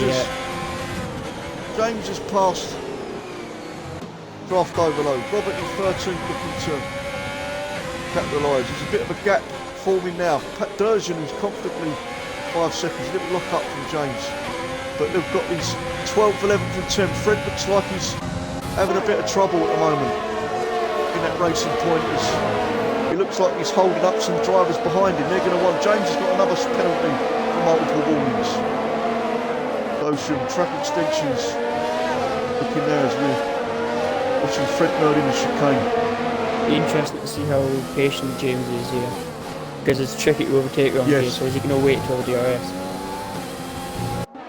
has passed draft overload. Robert in 13th looking to capitalise. There's a bit of a gap forming now. Pat Durgeon, who's comfortably 5 seconds, a little lock up from James. But they've got these 12th, 11th and 10th. Fred looks like he's having a bit of trouble at the moment in that racing point. He looks like he's holding up some drivers behind him. They're going to want... James has got another penalty for multiple warnings. Ocean track extensions looking there as we're watching Fred Nerd in the chicane. Be interesting to see how patient James is here, because it's tricky to overtake on here, so is he going to wait until the DRS?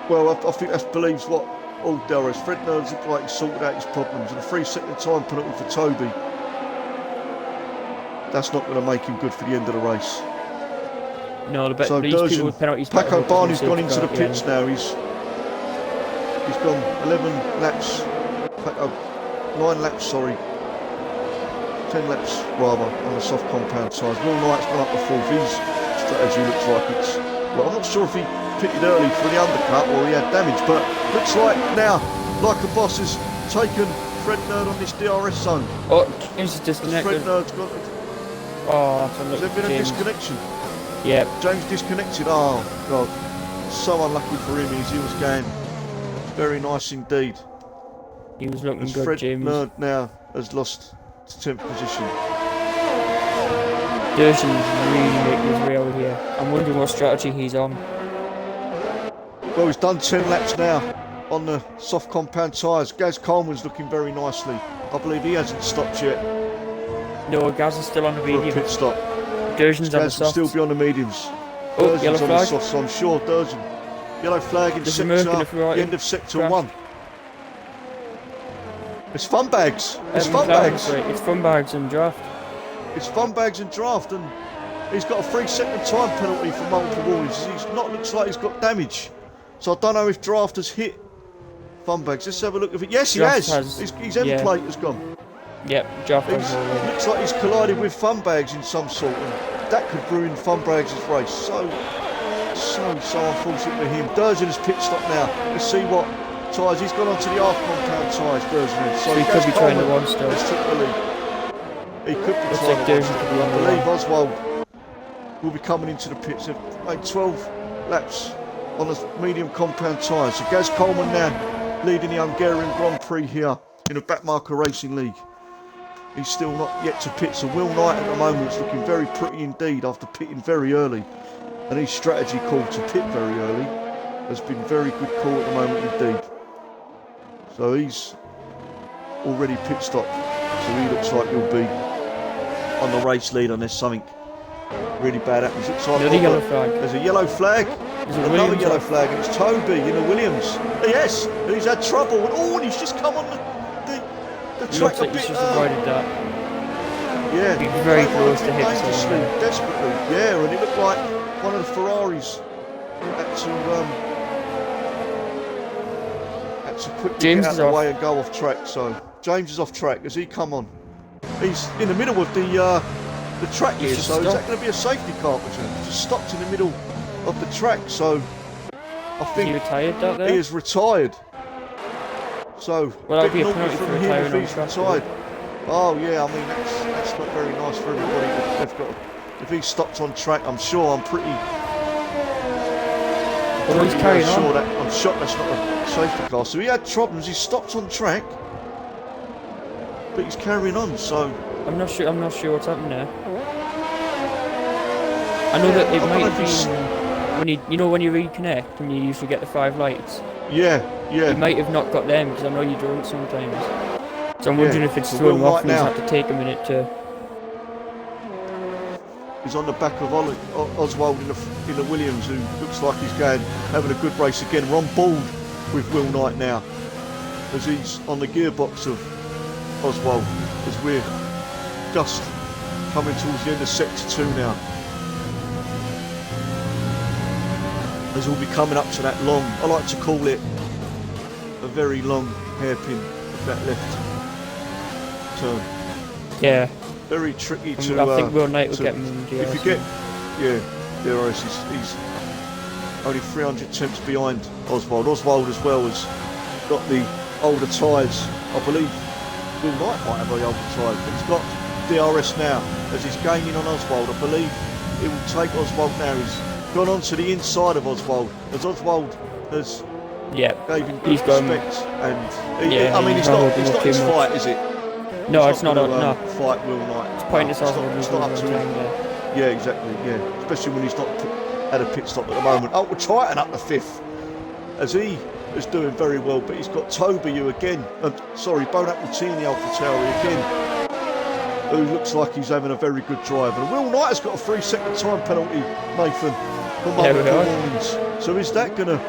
Well, I think that believes what all DRS. Fred Nerd's looked like he's sorted out his problems, and a 3 second time penalty for Toby. That's not going to make him good for the end of the race. No, so these people with penalties. Paco Barney's gone into the pits now. He's gone 11 laps. 9 laps, sorry. 10 laps rather on the soft compound tyres. Will Knight's gone up to 4th. His strategy looks like it's... Well, I'm not sure if he pitted early for the undercut or he had damage, but looks like now, like a boss has taken Fred Nerd on this DRS zone. Oh, James is disconnected. Fred Nerd's got... Oh, that's a has there been a disconnection? Yeah. James disconnected. Oh, God. So unlucky for him as he was going very nice indeed. He was looking As good, Fred James. Nerd now has lost to 10th position. Derson's really making his way out here. I'm wondering what strategy he's on. Well, he's done 10 laps now on the soft compound tyres. Gaz Coleman's looking very nicely. I believe he hasn't stopped yet No, Gaz is still on the for a medium. pit stop. Derson's on the Gaz will soft. still be on the mediums. Oh, Derson's yellow on the flag. soft, so I'm sure Derson. Yellow flag in There's a Merc in sector, the Ferrari. the end of sector Crash. 1. It's fun bags. It's fun McLaren's bags. right. It's fun bags and draft. It's fun bags and draft, and he's got a 3-second time penalty for multiple warnings. He's not looks like he's got damage, so I don't know if draft has hit fun bags. Let's have a look at it. Yes, he Draft has. His end yeah. plate has gone. Yep, draft on It looks like he's collided with fun bags in some sort, and that could ruin fun bags' race. So unfortunate for him. Durden has pit stop now. Let's see what tyres. He's gone onto the half compound tyres, Durden. So he could be trying the one still. Let's took the lead. He could be Looks trying like the one Durden still. could be on I the believe one. Oswald will be coming into the pits. They've made 12 laps on the medium compound tyres. So Gaz Coleman now leading the Hungarian Grand Prix here in the Backmarker Racing League. He's still not yet to pit, so Will Knight at the moment is looking very pretty indeed after pitting very early. And his strategy call to pit very early has been very good call at the moment indeed. So he's already pit stopped, so he looks like he'll be on the race lead unless something really bad happens. Looks like Another yellow flag. there's a yellow flag. There's a Another Williams yellow off. flag, and it's Toby in the Williams. Yes, and he's had trouble. And he's just come on the track Looks a like bit. he's just avoided that. Yeah, He's very close to hitting dangerously, someone. desperately. Yeah, and it looked like one of the Ferraris had to quickly James get out is of the off. way and go off track. So James is off track. Has he come on? He's in the middle of the track here. just So is that stopped. going to be a safety car? Just stopped in the middle of the track. So I He think retired that he there? is retired. So Well, that'll bit be a naughty penalty from for him retiring if on he's track, retired. Oh yeah, I mean that's not very nice for everybody. They've got if he's stopped on track, I'm pretty. Well, he's carrying on. I'm shocked that's not a safety car. So he had problems. He stopped on track, but he's carrying on. So I'm not sure what's happened there. I know that it I don't know might if he's- be when you reconnect and you usually get the 5 lights. yeah. You might have not got them because I know you don't sometimes. So I'm Yeah, wondering if it's so thrown Will off Knight and he's now. had to take a minute to. He's on the back of Oswald in the Williams, who looks like he's having a good race again. We're on board with Will Knight now, as he's on the gearbox of Oswald, as we're just coming towards the end of sector 2 now. As we'll be coming up to that long, I like to call it a very long hairpin of that left turn. Yeah, Very tricky to. I think Will Knight will to- get him in If you DRS. get, DRS, he's only 300 tenths behind Oswald. Oswald as well has got the older tyres. I believe Will Knight might have the older tyres, but he's got DRS now as he's gaining on Oswald. I believe it will take Oswald now. He's gone on to the inside of Oswald as Oswald has Yeah, gave him He's good gone- respect. And Yeah, I mean, he's it's not not holding up too his much. fight, is it? no, it's not. gonna, No, fight Will Knight. it's pointless. It's Oswald it's was not up to him. time there. Yeah, exactly. Yeah, especially when he's not at a pit stop at the moment. Oh, we're Triton up the 5th, as he is doing very well. But he's got Toby, who again, Bonat Martini AlphaTauri again, who looks like he's having a very good drive. And Will Knight has got a 3-second time penalty, Nathan, for There we multiple are. warnings. So is that gonna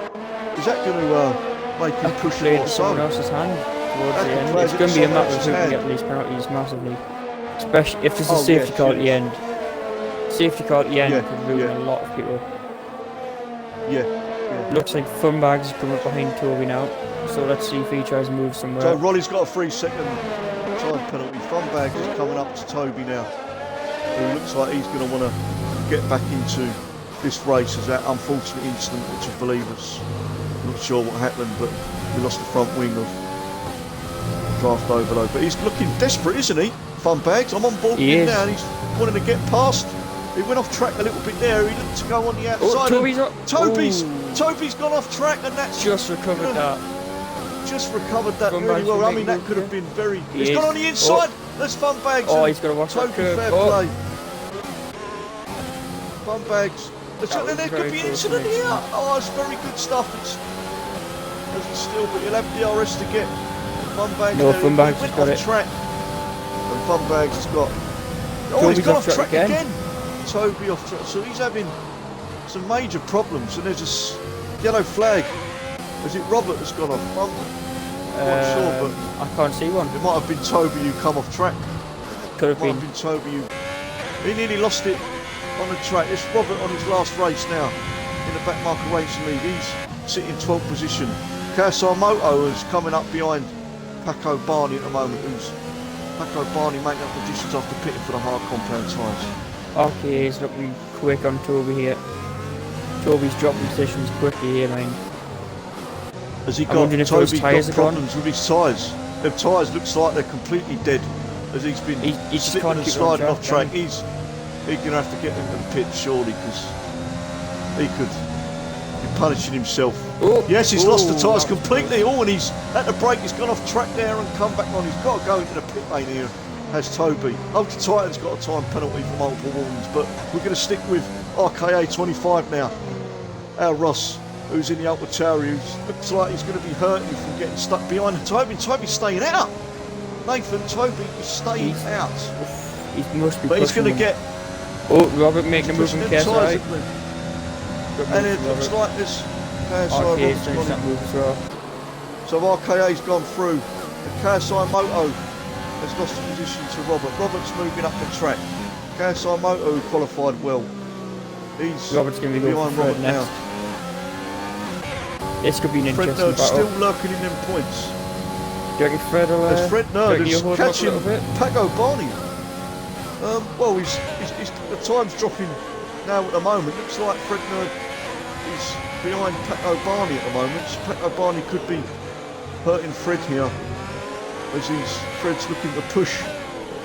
make him push Played him in off? someone So else's hand towards That the can end. play It's it going to be a in matter someone of who can else's get these penalties massively, especially if there's a Oh, safety yes, car at the yes. end. Safety car at the end Yeah, could ruin yeah. a lot of people. yeah. Looks like Funbags is coming up behind Toby now, so let's see if he tries to move somewhere. So Rolly's got a 3-second time penalty. Funbags is coming up to Toby now, who looks like he's going to want to get back into this race as that unfortunate incident, which I believe was, I'm not sure what happened, but we lost the front wing of draft overload. But he's looking desperate, isn't he? Funbags, I'm on board with He him is. now, and he's wanting to get past He went off track a little bit there. He looked to go on the outside. Toby's gone off track, and that's just recovered that. Just recovered that Fun really Bags well. will I make mean, it that look could have good. been very. He He's is. gone on the inside. There's Fun Bags. Oh, he's got to watch Toby, that curve. fair play. Fun Bags. There could be an incident here. Oh, it's very good stuff. It's still, but you'll have DRS to get Fun Bags. No, there. Fun Bags He has went got off it. track. And Fun Bags has got. Oh, Toby's he's gone off off track track again. Toby off track. So he's having some major problems. And there's a yellow flag. Is it Robert that's gone off? I'm not sure, but I can't see one. it might have been Toby who come off track. Could have Might been. have been Toby who. He nearly lost it on the track. It's Robert on his last race now in the back marker racing league. He's sitting 12th position. Kasai Moto is coming up behind Paco Barney at the moment. Paco Barney making up positions after pitting for the hard compound tyres. Okay, he's looking quick on Toby here. Toby's dropping positions quickly here, man. Has he I'm got wondering if those Toby's tyres got are gone? problems with his tyres? Them tyres looks like they're completely dead. As he's been He just slipping can't and keep it on sliding off track, track. He's going to have to get into the pit surely because he could be punishing himself. Oh, Yes, he's lost the tyres that was completely. Oh, and he's at the break. He's gone off track there and come back on. He's got to go into the pit lane here. Has Toby. Ultra Titan's got a time penalty for multiple warnings, but we're going to stick with RKA 25 now. Our Ross, who's in the Ultra Tower, who looks like he's going to be hurting from getting stuck behind Toby. Toby's staying out. Nathan, Toby is staying out. He must be. But he's going to get. Oh, Robert making a move pushing from them tyres KSI. at them. And it looks like this. RKA's doing that move as well. So RKA's gone through. And Kasai Moto has lost the position to Robert. Robert's moving up the track. Kasai Moto qualified well. He's Robert's going to be going behind for Robert third now. next. This could be an Fred interesting Nerd's battle. still lurking in them points. Do you reckon Fred will, As Fred Nerd do you is reckon he'll hold up a catching little bit? Paco Barney. Well, he's the time's dropping now at the moment. Looks like Fred Nerd is behind Paco Barney at the moment. So Paco Barney could be hurting Fred here as Fred's looking to push.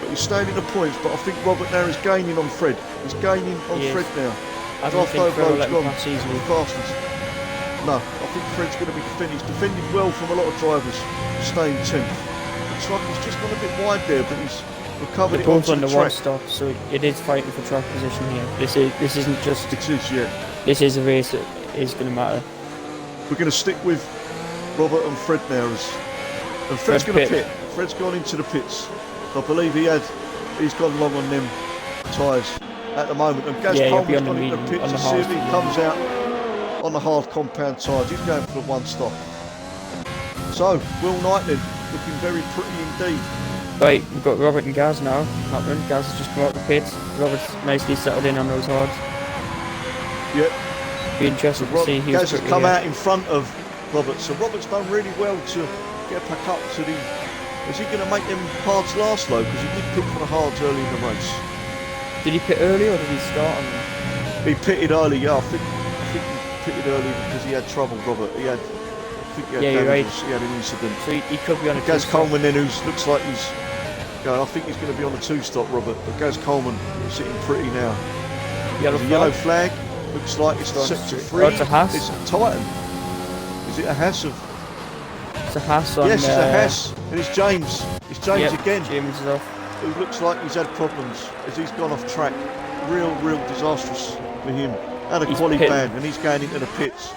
But he's staying in the points. But I think Robert now is gaining on Fred. He's gaining on He is. Fred now. I don't think Fred will let him gone pass easily. fastest. No, I think Fred's going to be defending. He's defended well from a lot of drivers, staying 10th. Looks like he's just gone a bit wide there, but he's recovered They're it both onto on the the one track. stop, so it is fighting for track position here. This isn't just. It is, yeah. This is a race that is going to matter. We're going to stick with Robert and Fred now. And Fred's going to pit. pit. Fred's gone into the pits. I believe he's gone long on them tyres at the moment. And Gaz Yeah, he'll be Coleman's on gone the into the medium, pits on the to see if he hard. comes out on the hard compound tyres. He's going for the one stop. So, Will Knight then, looking very pretty indeed. Right, we've got Robert and Gaz now happening. Gaz has just come out the pits. Robert's nicely settled in on those hards. Yep. Be interested to see who's Gaz has quickly come here. out in front of Robert, so Robert's done really well to get back up to the. Is he going to make them hards last though? Because he did pit for the hards early in the race. Did he pit early or did he start on them? He pitted early, yeah. I think he pitted early because he had trouble. Robert, I think he had Yeah, you're right. damages. He had an incident. So he could be on a Gaz two-stop. Coleman then, looks like he's going. I think he's going to be on the two-stop, Robert. But Gaz Coleman sitting pretty now. Yellow There's a yellow flag. flag. Looks like it's Starting sector to- 3. oh, it's a Haas. It's a Titan. Is it a Haas of? It's a Haas on. Yes, it's a Haas, and it's James. It's James yep, again, James is off. who looks like he's had problems as he's gone off track. Real disastrous for him. Had a He's quali pitting. ban, and he's going into the pits.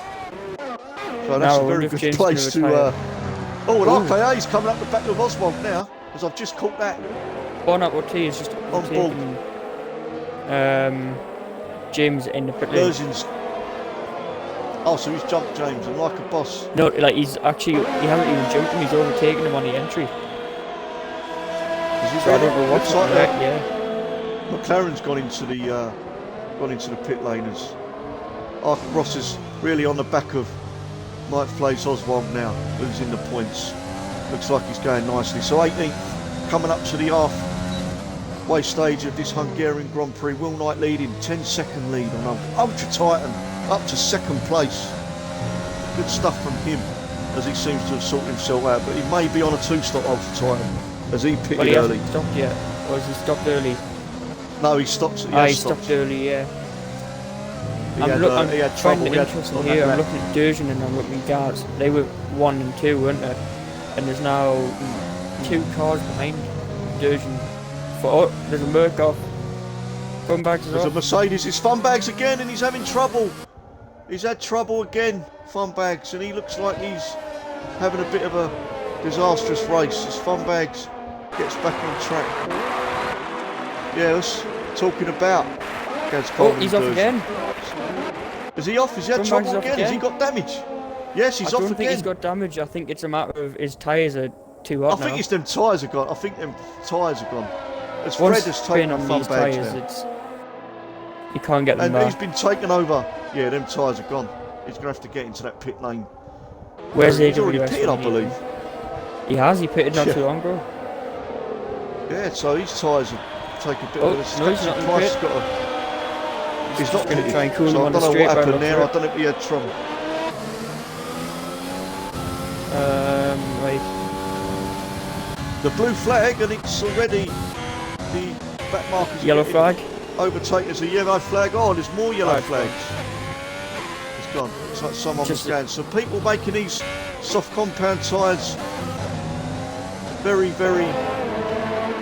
So Now, that's I a wonder very if good James is place gonna to. retire. Oh, and Ooh. RKA's coming up the back of Oswald now, because I've just caught that. Bonaparte is just On ball. overtaken James in the pit lane. Lurzin's. Oh, so he's jumped James, and like a boss. No, like he hasn't even jumped him, he's overtaken him on the entry. Is he So I ready? don't know what's Looks like right, that. yeah. McLaren's gone into the pit lane as Ross is really on the back of ninth place Oswald now, who's in the points. Looks like he's going nicely. So 18th, coming up to the halfway stage of this Hungarian Grand Prix. Will Knight leading, 10-second lead on Ultra Titan, up to second place. Good stuff from him as he seems to have sorted himself out, but he may be on a two-stop Ultra Titan as he pitted Well, he early. hasn't stopped yet. Or has he stopped early? No, he stopped. He stopped early, yeah. He I'm had finding trouble. it interesting here. I'm looking at Durjan and I'm looking at Gaz. They were 1 and 2, weren't they? And there's now 2 cars behind Durjan. There's a Murkoff. Fun bags is There's a off. Mercedes. It's Fun Bags again, and he's having trouble. He's had trouble again, Fun Bags, and he looks like he's having a bit of a disastrous race. As Fun Bags gets back on track. Yes, talking about Gaz Coleman. He's off again. Is he off? Has he had Fun Bags trouble is off again? Has he got damage? Yes, he's I off don't think again. he's got damage. I think it's a matter of his tyres are too hot I think it's them tyres are gone. I think them tyres are gone. As Once Fred has taken on Fun these Bags tyres, now. you can't get them And back. he's been taken over. Yeah, them tyres are gone. He's going to have to get into that pit lane. Where's He's already AWS pitted, I when he- believe. He has. He pitted not Yeah. too long ago. Yeah, so his tyres have taken a bit Oh, of a no, he's stretch. not in Price pit. has got a... He's not gonna pitted. try and cool So him I on don't the know straight what by the happened there. I looks don't know if he had trouble. Right. The blue flag, and it's already the back markers. Yellow flag. Overtaken as a yellow flag. Oh, there's more yellow Right. flags. It's gone. It's like someone was Just- going. So people making these soft compound tyres very, very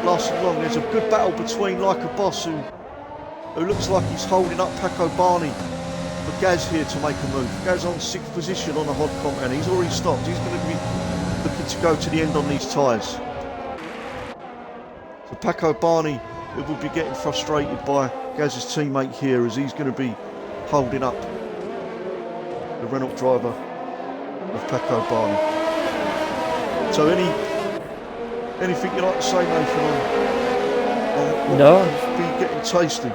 lasting long. There's a good battle between Like a Boss, who looks like he's holding up Paco Barney, for Gaz here to make a move. Gaz on 6th position on the hot compound. He's already stopped. He's going to be looking to go to the end on these tyres. So Paco Barney, who will be getting frustrated by Gaz's teammate here, as he's going to be holding up the Renault driver of Paco Barney. So anything you'd like to say, Nathan, on what No. could be getting tasty?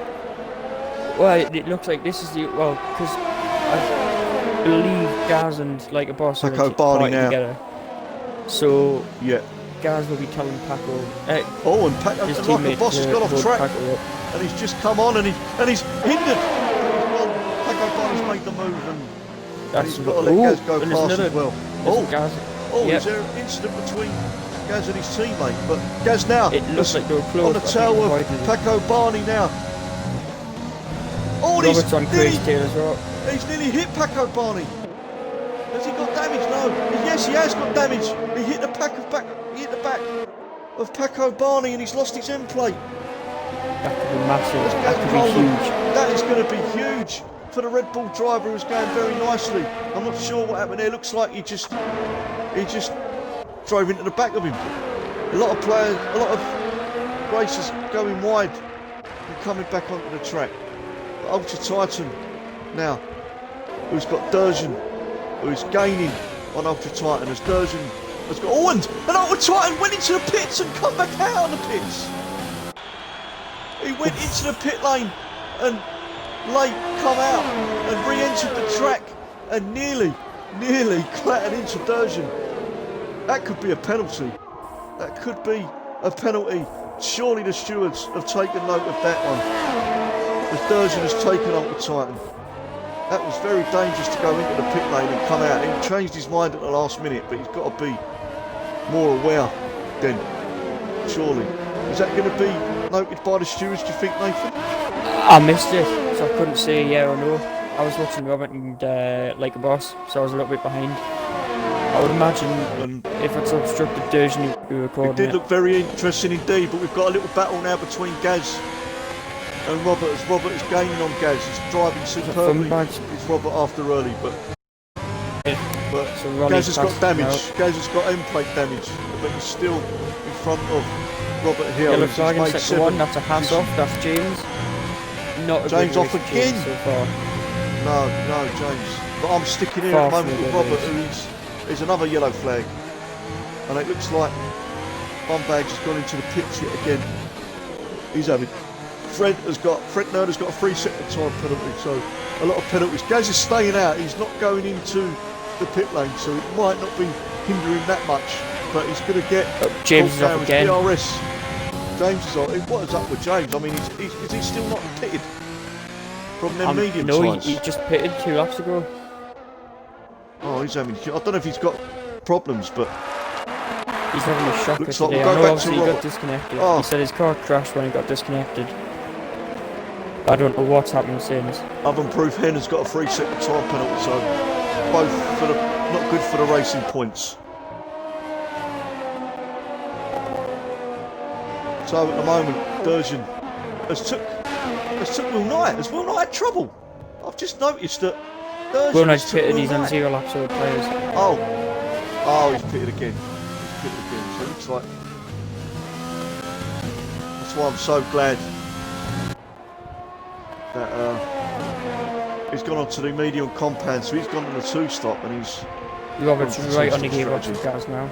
Well, it looks like this is because I believe Gaz and Like a Boss are Paco Barney now. together. So Yeah. Gaz will be telling Paco, Oh, and Paco, his and Like a teammate, Boss has to got off hold track, Paco up. and he's just come on, and he's hindered. Well, Paco Barney's made the move, and he's got to let Gaz go and there's past another- as well. there's Oh, Gaz. oh, Yep. is there an incident between Gaz and his teammate? But Gaz now, It looks like they were close. on the but I think tail they of avoided it. Paco Barney now. Oh, and Robert's on nearly, Craig's tail as well. he's nearly hit Paco Barney. Has he got damage? No. Yes, he has got damage. He hit the back of Paco Barney, and he's lost his end plate. That could be massive. That's That could be Coleman. huge. That is going to be huge for the Red Bull driver, who's going very nicely. I'm not sure what happened there. Looks like he just drove into the back of him. A lot of racers going wide and coming back onto the track. But Ultra Titan now, who's got Durjan, who is gaining on Ultra Titan, as Durjan has got... Oh, and Ultra Titan went into the pits and come back out of the pits. He went into the pit lane and late come out and re-entered the track and nearly clattered into Durjan. That could be a penalty. That could be a penalty. Surely the stewards have taken note of that one, as Durjan has taken Ultra Titan. That was very dangerous to go into the pit lane and come out. He changed his mind at the last minute, but he's got to be more aware then, surely. Is that going to be noted by the stewards, do you think, Nathan? I missed it, so I couldn't say yeah or no. I was watching Robert and Like a Boss, so I was a little bit behind. I would imagine if it's obstructed Durjan, you'll be recording It did look very interesting indeed, but we've got a little battle now between Gaz and Robert, as Robert is gaining on Gaz. He's driving superbly. bags. It's Robert after early, but So Ronnie's Gaz has got passed damage. now. Gaz has got end plate damage, but he's still in front of Robert here. Yellow He's flag in made sector 1, 7. that's a hands off, that's James. Not a James good off race for again. James so far. No, James. But I'm sticking here Far at the from moment a with good Robert, race. who is another yellow flag. And it looks like Bumbags has gone into the pits yet again. He's having... Fred Nerd has got a 3 second time penalty, so a lot of penalties. Gaz is staying out, he's not going into the pit lane, so it might not be hindering that much, but he's going to get... James is off again. BRS. James is off. What is up with James? I mean, is he still not pitted from them medium No, tyres? he just pitted 2 laps ago. Oh, he's having... I don't know if he's got problems, but... He's having a shocker Looks like today. we'll I go know back obviously to he Robert. got disconnected. Oh. He said his car crashed when he got disconnected. I don't know what's happened since. Oven Proof Hen has got a 3-second time penalty, so both for the not good for the racing points. So at the moment, Durjan has took Will Knight. Has Will Knight had trouble? I've just noticed that Durjan Will has Knight's took pitted, Will he's on Knight. 0 laps over players. Oh, he's pitted again. So it looks like that's why I'm so glad that he's gone on to the medium compound. So he's gone on the 2-stop and he's Robert's gone for right on the 2-stop gearbox strategy. with Gaz now.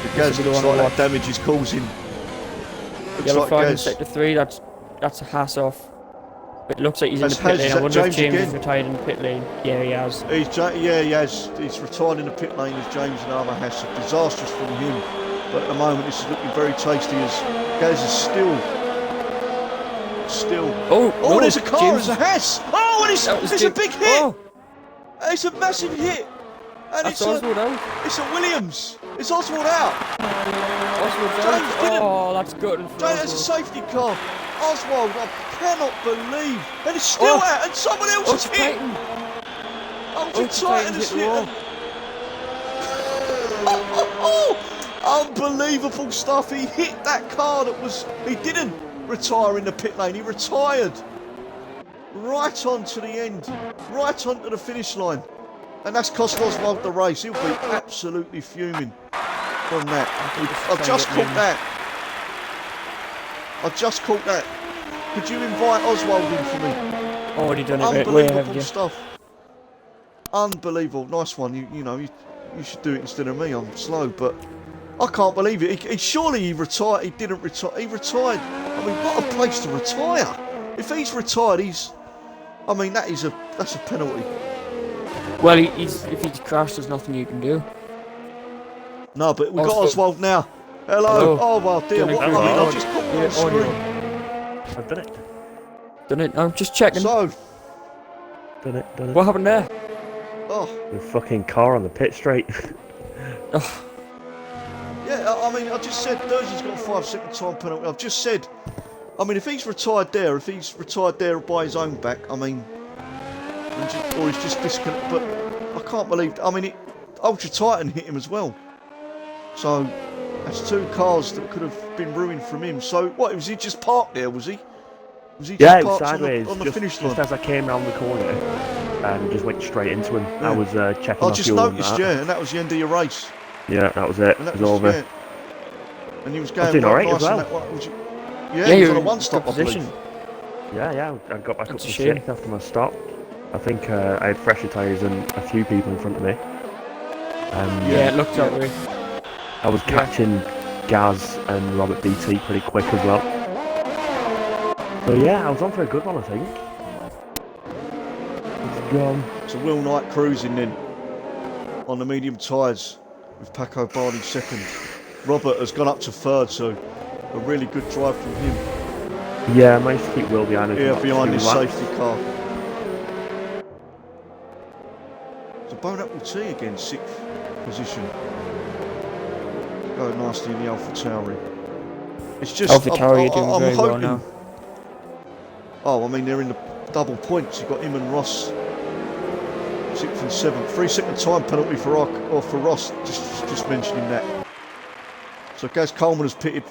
The Gaz looks like that damage is causing. Looks Yellow like flag in Gaz. sector 3, that's a hass off. It looks like he's in the Has pit lane. I that wonder if James James again? is retired in the pit lane. Yeah, he has. He has. He's retired in the pit lane as James and Armour has. So disastrous from him. But at the moment, this is looking very tasty as Gaz is still. Oh, no, there's a car. James, There's a Hess. Oh, and it's a big hit. Oh, It's a massive hit. And that's Oswald out. it's a Williams. It's Oswald out. Oswald's James out. didn't. Oh, that's good. James, that's a safety car. Oswald, I cannot believe. And it's still out. And someone else has hit. Ultra Titan has hit. Unbelievable stuff. He hit that car that was. He didn't retire in the pit lane. He retired right on to the end, right onto the finish line, and that's cost Oswald the race. He'll be absolutely fuming from that. I've just caught that. Could you invite Oswald in for me? Already done it. Where have Unbelievable you? stuff. Unbelievable. Nice one. You should do it instead of me. I'm slow, but I can't believe it. He retired. He didn't retire. He retired. I mean, what a place to retire. If he's retired, that's a penalty. Well, if he's crashed, there's nothing you can do. No, but we've got Oswald now. Hello. Oh, well, dear. I've just put it on screen. I've done it. Done it? I'm just checking. So, Done it. What happened there? oh, The fucking car on the pit straight. Oh, yeah, I just said Durjan's got a 5-second time penalty. I've just said, if he's retired there, by his own back, or he's just disconnected, but I can't believe, Ultra Titan hit him as well. So, that's 2 cars that could have been ruined from him. So, what, was he just parked there, was he? Was he just Yeah, it was parked sideways. on the finish line? Just as I came round the corner and just went straight into him. Yeah. I was checking I off just fuel and noticed, that. and that was the end of your race. Yeah, that was it. And It that was over. yeah. And he was going doing alright nice as well. on that one. yeah, he was you're on a in 1-stop, good I believe. position. Yeah, I got back That's up a to shame. 6th after my stop. I think I had fresher tyres and a few people in front of me. Yeah, it looked that way. I was catching Gaz and Robert BT pretty quick as well. So yeah, I was on for a good one, I think. It's gone. So Will Knight cruising then on the medium tyres with Paco Barney second. Robert has gone up to third, so a really good drive from him. Yeah, I managed to keep Will behind us. Yeah, about behind 2 his laps. safety car. So Bone Apple T again, 6th position. Going nicely in the Alpha Tauri. It's just Alpha Tauri are doing I'm very well hoping. now. Oh, they're in the double points. You've got him and Ross, 6th and 7th. 3-second time penalty for Ross. Just mentioning that. So Gaz Coleman has pitted.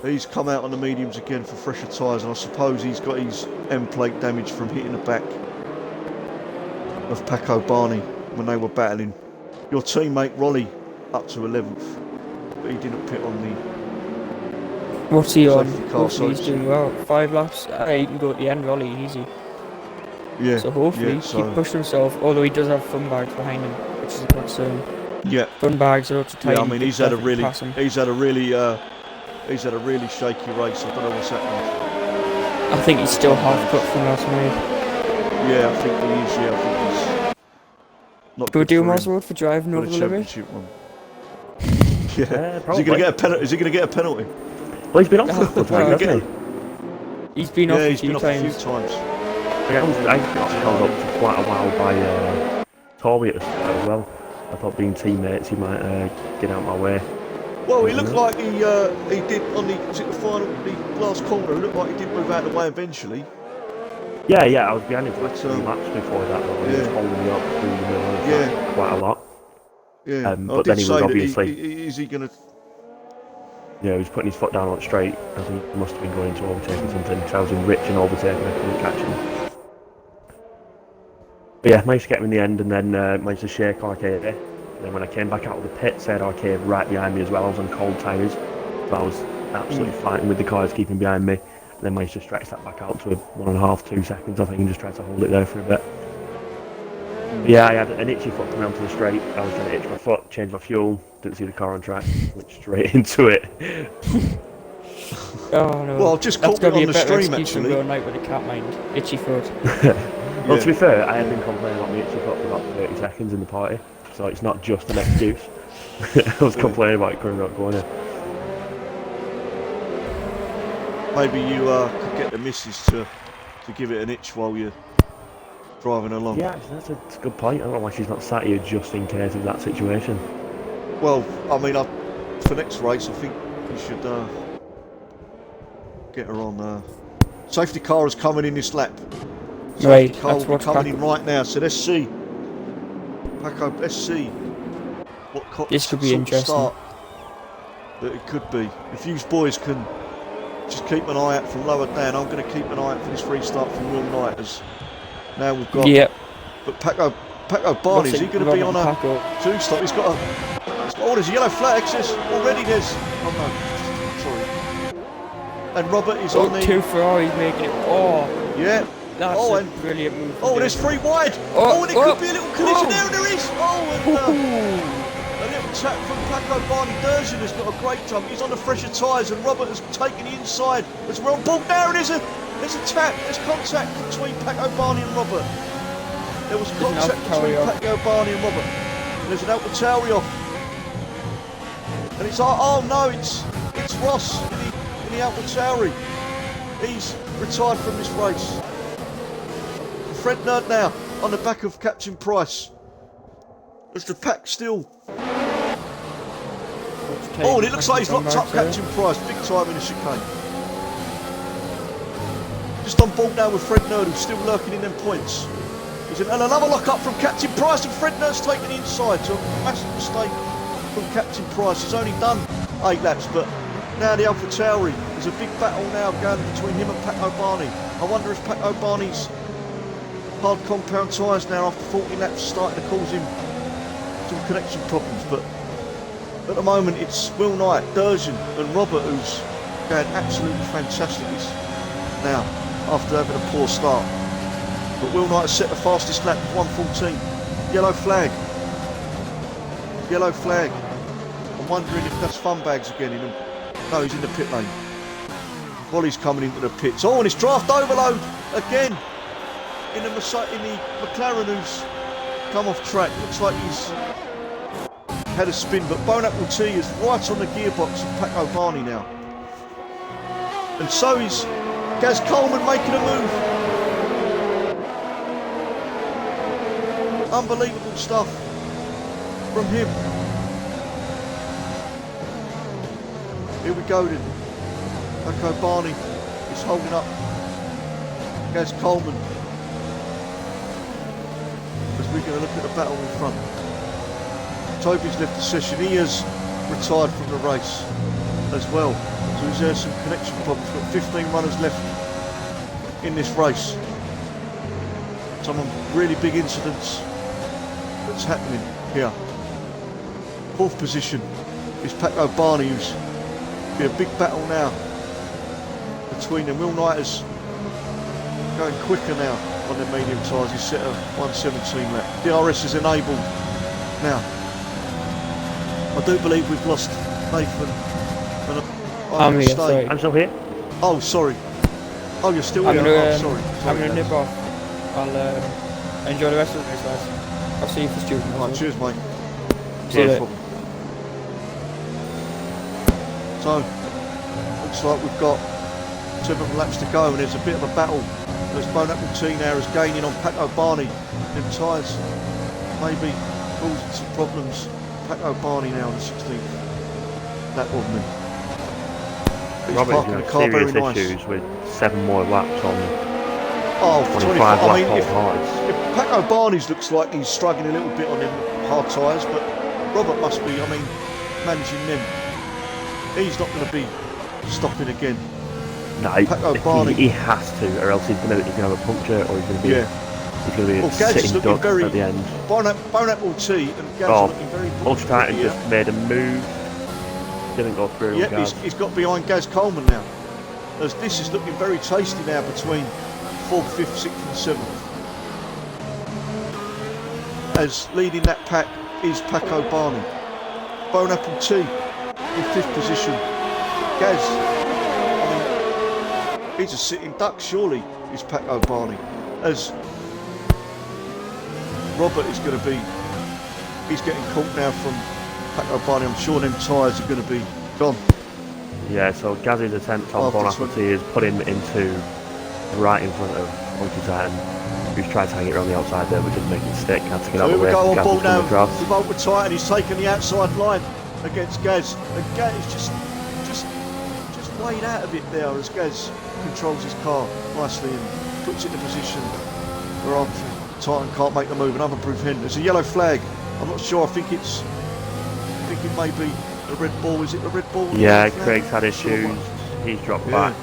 He's come out on the mediums again for fresher tyres, and I suppose he's got his end plate damage from hitting the back of Paco Barney when they were battling. Your teammate Rolly up to 11th, but he didn't pit on the. What's he on? Safety car, Hopefully he's so doing well. 5 laps. He can go at the end, Rolly, easy. Yeah. So hopefully yeah, he keep pushing himself, although he does have fun bags behind him, which is a concern. Yeah. Fun bags are up to tight. Yeah, he's had a really shaky race. I don't know what's happened. I think he's still half cut from last night. Yeah, I think he is. Yeah, I think he's not. Should we good do for him. Oswald for driving Got over a the limit? championship one. Yeah. Is he probably. going to get a penalty? Is he going to get a penalty? Well, he's been off for a couple of times, Get hasn't he? He's been off a He's few been off a few times. times. I got held up for quite a while by Toby as well. I thought being teammates he might get out of my way. Well, it looked like he did on the, was it the final, the last corner, it looked like he did move out of the way eventually. Yeah, I was behind him for like 2 laps before that, though. He was Yeah. holding me up through the middle of the track quite a lot. Yeah, I but did then he say was that obviously, is he going to... he was putting his foot down on the straight. I think he must have been going to overtake or something, because I was in rich and overtaking, I couldn't catch him. But yeah, managed to get him in the end, and then managed to shake Arcade. And then when I came back out of the pits, they had Arcade right behind me as well. I was on cold tyres, so I was absolutely fighting with the cars keeping behind me. And then managed to stretch that back out to 1.5, 2 seconds, I think, and just tried to hold it there for a bit. But yeah, I had an itchy foot coming onto the straight. I was trying to itch my foot, change my fuel, didn't see the car on track, went straight into it. Oh no. Well, I've just That's caught gonna me be on a the better stream excuse than actually. real night with a cat mind. Itchy foot. Well, to be fair, I had been complaining about my itchy foot for about 30 seconds in the party, so it's not just an excuse. I was complaining about it coming out corner. Maybe you could get the missus to give it an itch while you're driving along. Yeah, that's a good point. I don't know why she's not sat here just in case of that situation. Well, I mean, for next race, I think you should get her on. Safety car is coming in this lap. Safety Right, car that's will what's be coming in Paco. right now. So let's see. Paco, let's see what This could be sort of interesting. start that it could be. If you boys can just keep an eye out from lower down, I'm going to keep an eye out for this restart from Will Knight. As now we've got. Yep. But Paco Barney, is he going to be on a two-stop? He's got oh, there's a yellow flag. Says already there's. Oh no, sorry. And Robert is on the. 2 Ferraris making it. Oh, Yeah. that's Oh, a and brilliant move. from oh, there's David. 3 wide. Oh, Oh, and it oh, could be a little collision. oh. There is. Oh, and a little tap from Paco Barney. Durgeon has got a great jump. He's on the fresher tyres, and Robert has taken the inside. As we're on ball now, there's a tap. There's contact between Paco Barney and Robert. There was contact between Paco Barney and Robert. There's an AlphaTauri off. And it's oh no, it's Ross in the AlphaTauri. He's retired from this race. Fred Nerd now on the back of Captain Price. As the pack still. Oh, and it looks like he's locked up Captain Price big time in the chicane. Just on board now with Fred Nerd, who's still lurking in them points. And another lock up from Captain Price, and Fred Nerd's taking the inside. So a massive mistake from Captain Price. He's only done 8 laps, but now the AlphaTauri. There's a big battle now going between him and Paco Barney. I wonder if Paco Barney's hard compound tyres now after 40 laps starting to cause him some connection problems. But at the moment it's Will Knight, Durgeon and Robert who's going absolutely fantastic now after having a poor start. But Will Knight has set the fastest lap of 1:14. Yellow flag. Yellow flag. I'm wondering if that's fun bags again in him. No, he's in the pit lane. Wally's coming into the pits. Oh, and it's draft overload again in the McLaren who's come off track. Looks like he's had a spin, but Bonapple T is right on the gearbox of Paco Barney now. And so is Gaz Coleman making a move. Unbelievable stuff from him. Here we go then. Paco Barney is holding up Gaz Coleman as we're going to look at the battle in front. Toby's left the session. He has retired from the race as well. So there's some connection problems. We've got 15 runners left in this race. Some really big incidents that's happening here. 4th position is Paco Barney, who's be a big battle now between them. Will Knight is going quicker now on the medium tyres. He's set a 1:17 lap. DRS is enabled now. I do believe we've lost Nathan. And I'm here, sorry. I'm still here. Oh, sorry. Oh, you're still I'm here. gonna, Oh, sorry. I'm going to nip off. I'll enjoy the rest of the race, guys. I'll see you for student. Right, cheers, mate. See you No later. problem. So, looks like we've got 7 laps to go, and there's a bit of a battle. As Bonapple T now is gaining on Paco Barney. Them tyres maybe causing some problems. Paco Barney now on the 16th that, wasn't he? He's Robert's parking going the to car have very serious nice. issues with 7 more laps on Oh, 25 I lap mean, old if tyres. Paco Barney's looks like he's struggling a little bit on them hard tyres, but Robert must be, I mean, managing them. He's not going to be stopping again. No, Paco Barney. he has to, or else he's going to have a puncture, or he's going to be Gaz is sitting looking duck very at the end. Bonapple T and Gaz are looking very Ultra Titan here. just made a move, didn't go through. Yeah, he's got behind Gaz Coleman now. As this is looking very tasty now between 4th, 5th, 6th and 7th. As leading that pack is Paco Barney. Bonapple T in 5th position. Gaz, I mean, he's a sitting duck surely, is Paco Barney. As Robert is going to be, he's getting caught now from Paco Barney. I'm sure them tyres are going to be gone. Yeah, so Gaz's attempt on Bonaparte is put him into right in front of Ultra Titan, who's tried to hang it around the outside there, but didn't make it stick. Had to get out of the way. Here we go on board now across. with Ultra Titan. He's taken the outside line against Gaz, and Gaz is just weighed out a bit there as Gaz controls his car nicely and puts it in a position where Ultra Titan can't make the move. Another proof hint. There's a yellow flag. I'm not sure. I think it may be a red ball. Is it a red ball? Yeah, Craig's had issues. He's dropped back.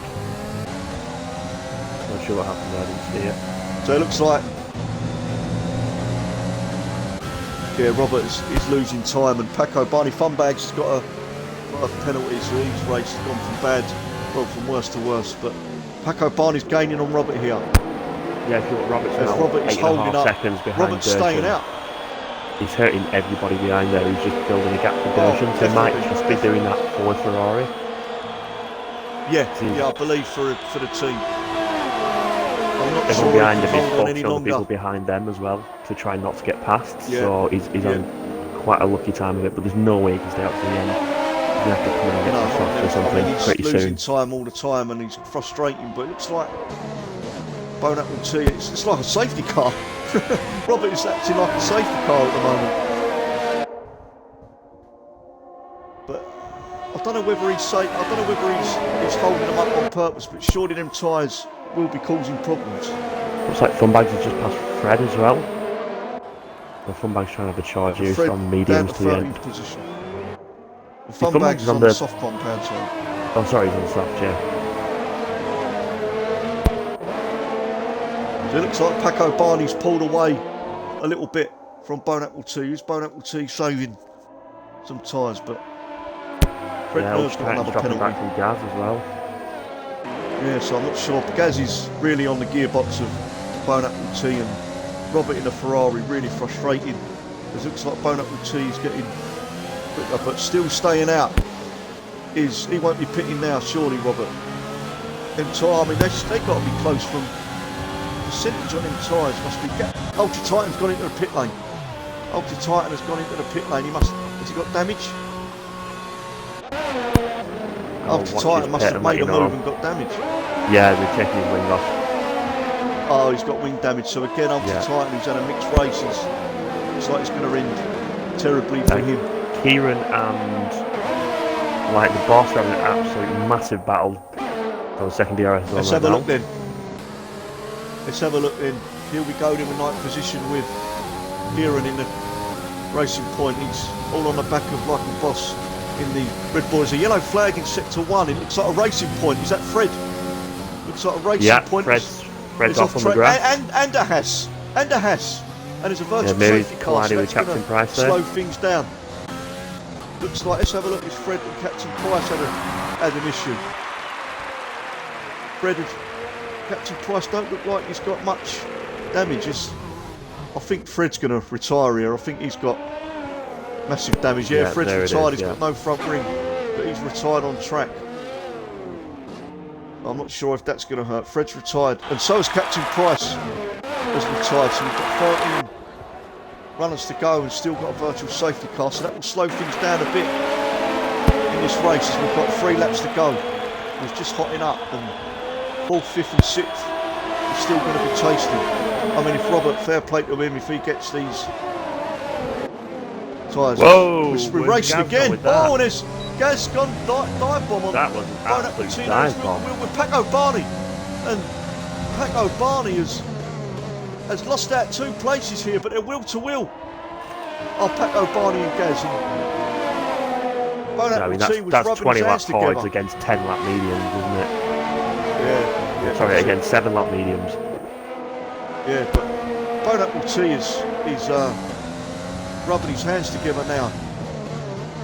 Not sure what happened there. I didn't see it. So it looks like, yeah, Robert is losing time, and Paco Barney Funbags has got a penalty, so his race has gone from worse to worse. But Paco Barney's gaining on Robert here. Yeah, if you look, Robert's now Robert is 8.5 holding up. seconds behind. Robert's staying out. He's hurting everybody behind there. He's just building a gap for Gershon. So he might just be doing that for Ferrari. Yeah, I believe for the team. I'm not Everyone sure behind he him can is hold on any focusing on the people longer. behind them as well to try not to get past. Yeah. So he's on quite a lucky time of it, but there's no way he can stay out to the end. He's going to have to come in and get some softs or something pretty he's losing soon. time all the time, and he's frustrating. But it looks like Bonapple T. It's like a safety car. Robert is acting like a safety car at the moment. But I don't know whether he's safe. I don't know whether he's holding them up on purpose. But surely them tyres will be causing problems. Looks like Funbags has just passed Fred as well. The Funbags trying to have a charge here from mediums to the end. Position. The Funbags Funbags is is on the soft compound side. Oh, sorry, he's on the soft, yeah. So it looks like Paco Barney's pulled away a little bit from Bonapple T. Is Bonapple T saving some tyres, but Fred Nur's got another penalty. Back from Gaz as well. Yeah, so I'm not sure. Gaz is really on the gearbox of Bonapple T, and Robert in a Ferrari really frustrating. It looks like Bonapple T is getting quicker, but still staying out. He won't be pitting now, surely, Robert. Them tyres, I mean, they've got to be close from the percentage on them tyres. Must be. Ultra Titan's gone into the pit lane. Ultra Titan has gone into the pit lane. Has he got damage? Ultra Titan must have made a move and got damage. Yeah, they're checking his wing off. Oh, he's got wing damage. So again, Ultra Titan, who's had a mixed race, looks like it's going to end terribly for him. Kieran and the boss are having an absolute massive battle for the second DRS. Let's have a look then. Here we go in the ninth position with Kieran in the racing point. He's all on the back of Michael Boss in the red ball. There's a yellow flag in sector 1. It looks like a racing point. Is that Fred? Looks like a racing point. Fred's off on the grass. And a Haas. And there's a virtual maybe safety car. So with Captain Price there. Slow things down. Looks like, let's have a look. It's Fred and Captain Price had an issue. Captain Price don't look like he's got much damage. I think Fred's going to retire here. I think he's got massive damage. Yeah, Fred's retired. He's got no front ring, but he's retired on track. I'm not sure if that's going to hurt. Fred's retired, and so is Captain Price has retired. So we've got 13 runners to go and still got a virtual safety car. So that will slow things down a bit in this race as we've got 3 laps to go. It's just hotting up, and 4th, 5th and 6th is still going to be tasty. I mean, if Robert, fair play to him, if he gets these tyres. Whoa! We're racing again. Oh, and Gaz gone dive bomb on. That was an absolute dive bomb. With Paco Barney, and Paco Barney has lost out 2 places here, but they're wheel to wheel. Oh, Paco Barney and Gaz. I mean, that's 20 lap hards against 10 lap mediums, isn't it? Yeah. Sorry, against 7 lap mediums. Yeah, but Bonapple T is rubbing his hands together now,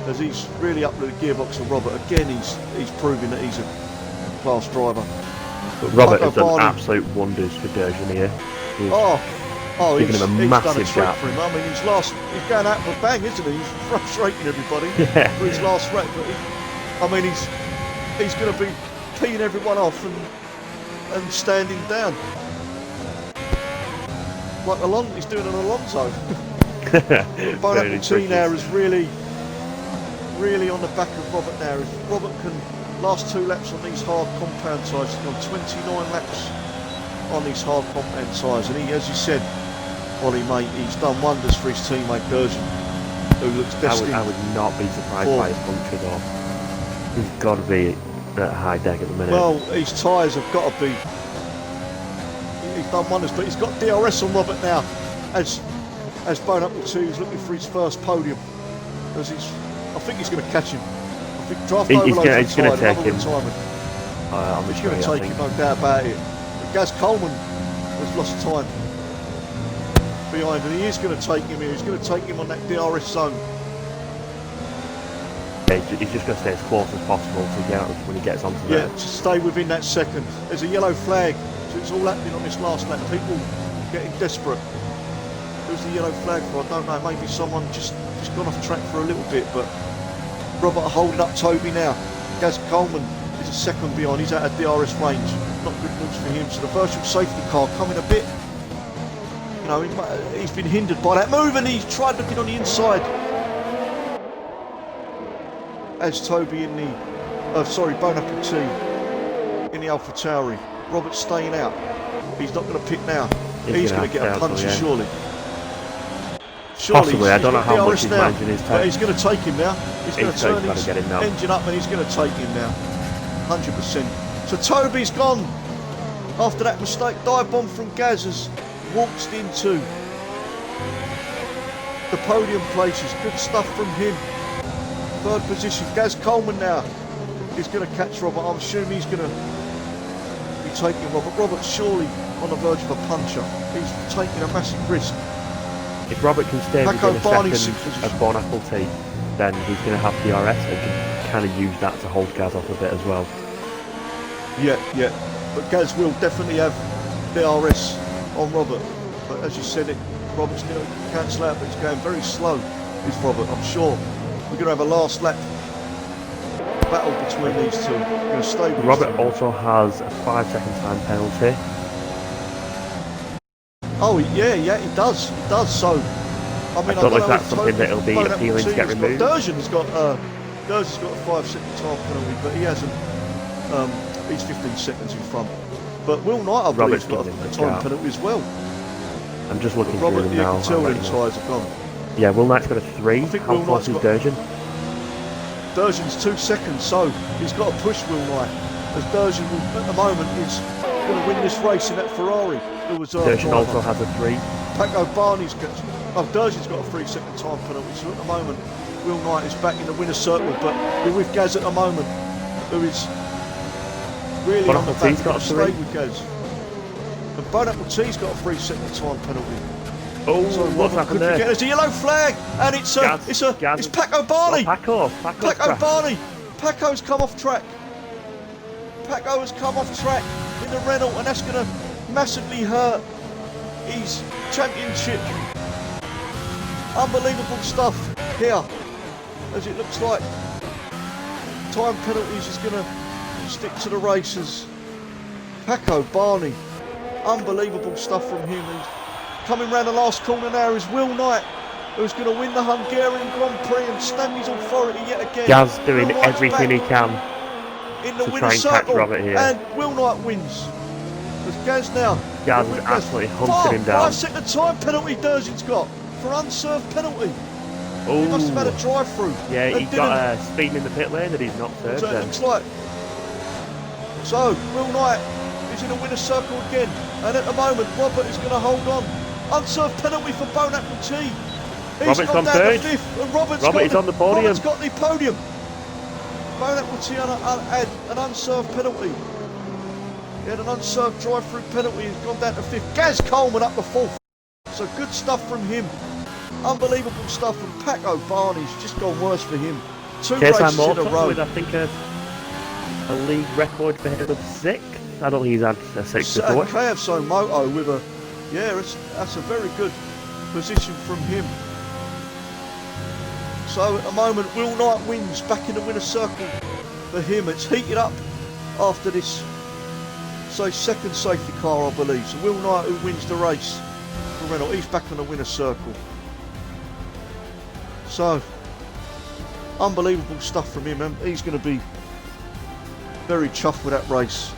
as he's really up to the gearbox of Robert. Again, he's proving that he's a class driver. But Robert has done absolute wonders for Derjan here. He's giving him a massive gap. For him. I mean, he's going out for a bang, isn't he? He's frustrating everybody for his last wreck. But he's going to be peeing everyone off and standing down. Like he's doing an Alonso. Bonapple T now is really on the back of Robert now. If Robert can last 2 laps on these hard compound tyres, he's gone 29 laps on these hard compound tyres, and he, as you said, Ollie mate, he's done wonders for his teammate Derjan, who looks destined. I would not be surprised by his puncture though. He's got to be at high deck at the minute. Well, his tyres have got to be. He's done wonders, but he's got DRS on Robert now, as Bonapple 2 is looking for his first podium. I think he's going to catch him. I think draft overload he's going to take him. He's going to take him, no doubt about it. But Gaz Coleman has lost time behind, and he is going to take him here. He's going to take him on that DRS zone. Yeah, he's just going to stay as close as possible to get out when he gets onto there. Yeah, to stay within that second. There's a yellow flag, so it's all happening on this last lap. People getting desperate. Who's the yellow flag for? I don't know. Maybe someone just gone off track for a little bit, but Robert holding up Toby now. Gaz Coleman is a second behind. He's out of DRS range. Not good news for him. So the virtual safety car coming a bit. You know, he's been hindered by that move, and he's tried looking on the inside. As Toby in the, Bonapple T in the Alpha Tauri. Robert's staying out. He's not going to pit now. He's going to get a puncher, surely. Possibly, I don't know how much he's managing his time. He's going to take him now. He's going to turn his engine up, and he's going to take him now. 100%. So Toby's gone. After that mistake, dive bomb from Gaz has waltzed into the podium places. Good stuff from him. 3rd position. Gaz Coleman now is going to catch Robert. I'm assuming he's going to be taking Robert. Robert's surely on the verge of a puncher. He's taking a massive risk. If Robert can stay within a second of Bonapple T, then he's going to have DRS and can kind of use that to hold Gaz off a bit as well. Yeah. But Gaz will definitely have DRS on Robert. But as you said, Robert's going to cancel out, but he's going very slow, is Robert, I'm sure. We're going to have a last lap battle between these two. We're going to stay with Robert also has a 5-second time penalty. Oh yeah, he does. So, I mean, I don't know if that's something that he'll be appealing to get removed. Derjan's got a 5-second time penalty, but he hasn't. He's 15 seconds in front. But Will Knight, I believe, has got a time penalty as well. I'm just looking through them now. Robert, the tyres have gone. Yeah, Will Knight's got a 3. How close is Derjan? Derjan's 2 seconds, so he's got to push Will Knight. As Derjan, at the moment, is going to win this race in that Ferrari. Derjan also has a 3. Paco Barney's got. Derjan's got a 3-second time penalty. So at the moment, Will Knight is back in the winner's circle, but we're with Gaz at the moment, who is really on the back of the with Gaz. And Bonapple T's got a 3-second time penalty. Oh, so what's happened there? There's a yellow flag, and it's Paco Barney. Paco Barney. Paco's come off track. Paco has come off track in the Renault, and that's going to massively hurt his championship. Unbelievable stuff here, as it looks like time penalties is going to stick to the races. Paco Barney, unbelievable stuff from him. He's coming round the last corner now is Will Knight, who's going to win the Hungarian Grand Prix and stamp his authority yet again. Gaz doing everything he can in the to try and catch Robert here. And Will Knight wins. There's Gaz now. Gaz is absolutely hunting him down. 5-second time penalty Derjan's got for unserved penalty. He must have had a Ooh. drive-through. Yeah, and he didn't. got speeding in the pit lane that he's not served So it then. looks like. So, Will Knight is in a winner's circle again. And at the moment, Robert is going to hold on. Unserved penalty for Bone Apple Tea. He's Robert's gone gone down third. to 5th. And Robert is on the podium. Robert's got the podium. Bone Apple Tea had an unserved penalty. He had an unserved drive-through penalty. He's gone down to 5th. Gaz Coleman up to 4th. So good stuff from him. Unbelievable stuff from Paco Barney's just gone worse for him. 2 races in a row. With, I think, a league record for him of 6th. I don't think he's had a 6th before. KFC Moto with a, yeah, that's a very good position from him. So at the moment, Will Knight wins, back in the winner's circle for him. It's heated up after this, so second safety car, I believe. So Will Knight, who wins the race for Renault, he's back on the winner's circle. So, unbelievable stuff from him, and he's going to be very chuffed with that race.